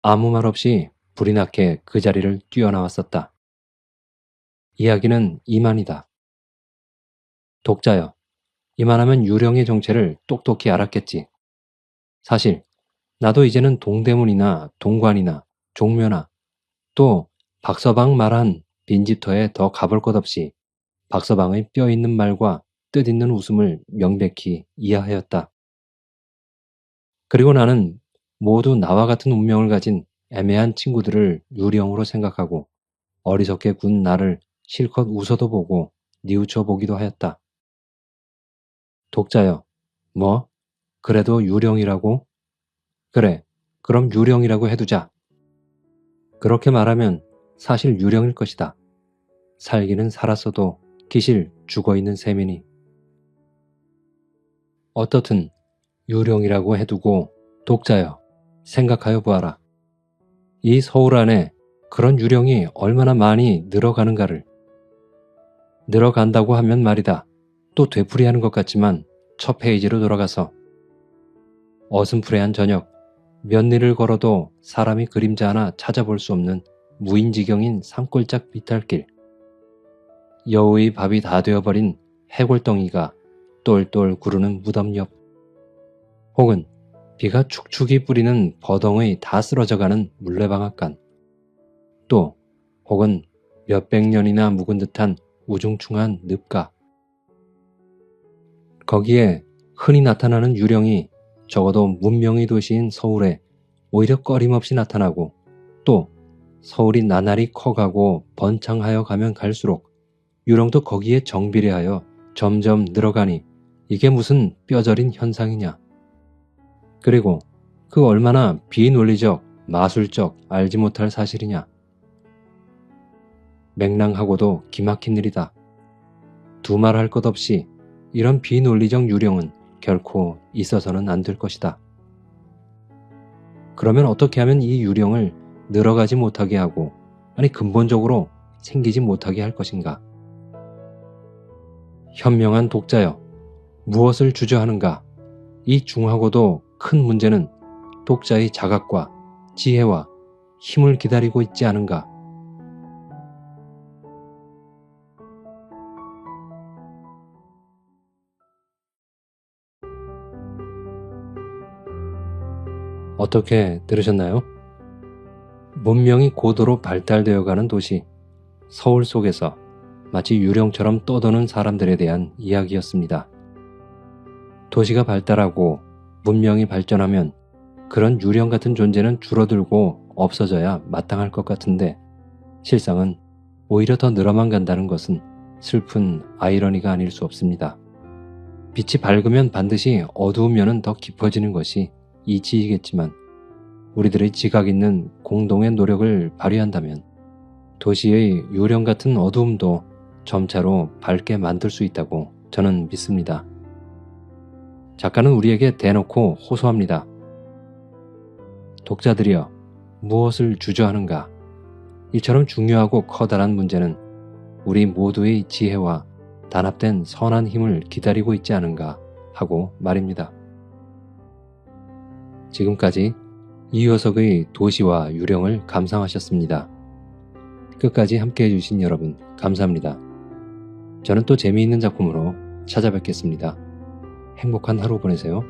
아무 말 없이 불이 나게 그 자리를 뛰어나왔었다. 이야기는 이만이다. 독자여, 이만하면 유령의 정체를 똑똑히 알았겠지. 사실 나도 이제는 동대문이나 동관이나 종묘나 또 박서방 말한 빈집터에 더 가볼 것 없이 박서방의 뼈 있는 말과 뜻 있는 웃음을 명백히 이해하였다. 그리고 나는 모두 나와 같은 운명을 가진 애매한 친구들을 유령으로 생각하고 어리석게 군 나를 실컷 웃어도 보고 뉘우쳐 보기도 하였다. 독자여, 뭐? 그래도 유령이라고? 그래, 그럼 유령이라고 해두자. 그렇게 말하면 사실 유령일 것이다. 살기는 살았어도 기실 죽어있는 셈이니. 어떻든 유령이라고 해두고 독자여 생각하여 보아라. 이 서울 안에 그런 유령이 얼마나 많이 늘어가는가를. 늘어간다고 하면 말이다. 또 되풀이하는 것 같지만 첫 페이지로 돌아가서 어슴푸레한 저녁, 몇 리를 걸어도 사람이 그림자 하나 찾아볼 수 없는 무인지경인 산골짝 비탈길, 여우의 밥이 다 되어버린 해골덩이가 똘똘 구르는 무덤 옆, 혹은 비가 축축이 뿌리는 버덩의 다 쓰러져가는 물레방앗간, 또 혹은 몇백 년이나 묵은 듯한 우중충한 늪가, 거기에 흔히 나타나는 유령이 적어도 문명의 도시인 서울에 오히려 꺼림없이 나타나고, 또 서울이 나날이 커가고 번창하여 가면 갈수록 유령도 거기에 정비례하여 점점 늘어가니 이게 무슨 뼈저린 현상이냐. 그리고 그 얼마나 비논리적, 마술적, 알지 못할 사실이냐. 맹랑하고도 기막힌 일이다. 두말할 것 없이 이런 비논리적 유령은 결코 있어서는 안 될 것이다. 그러면 어떻게 하면 이 유령을 늘어가지 못하게 하고, 아니 근본적으로 생기지 못하게 할 것인가? 현명한 독자여, 무엇을 주저하는가? 이 중하고도 큰 문제는 독자의 자각과 지혜와 힘을 기다리고 있지 않은가? 어떻게 들으셨나요? 문명이 고도로 발달되어가는 도시 서울 속에서 마치 유령처럼 떠도는 사람들에 대한 이야기였습니다. 도시가 발달하고 문명이 발전하면 그런 유령 같은 존재는 줄어들고 없어져야 마땅할 것 같은데, 실상은 오히려 더 늘어만 간다는 것은 슬픈 아이러니가 아닐 수 없습니다. 빛이 밝으면 반드시 어두우면 더 깊어지는 것이 이치이겠지만, 우리들의 지각 있는 공동의 노력을 발휘한다면 도시의 유령 같은 어두움도 점차로 밝게 만들 수 있다고 저는 믿습니다. 작가는 우리에게 대놓고 호소합니다. 독자들이여, 무엇을 주저하는가? 이처럼 중요하고 커다란 문제는 우리 모두의 지혜와 단합된 선한 힘을 기다리고 있지 않은가 하고 말입니다. 지금까지 이효석의 도시와 유령을 감상하셨습니다. 끝까지 함께해 주신 여러분 감사합니다. 저는 또 재미있는 작품으로 찾아뵙겠습니다. 행복한 하루 보내세요.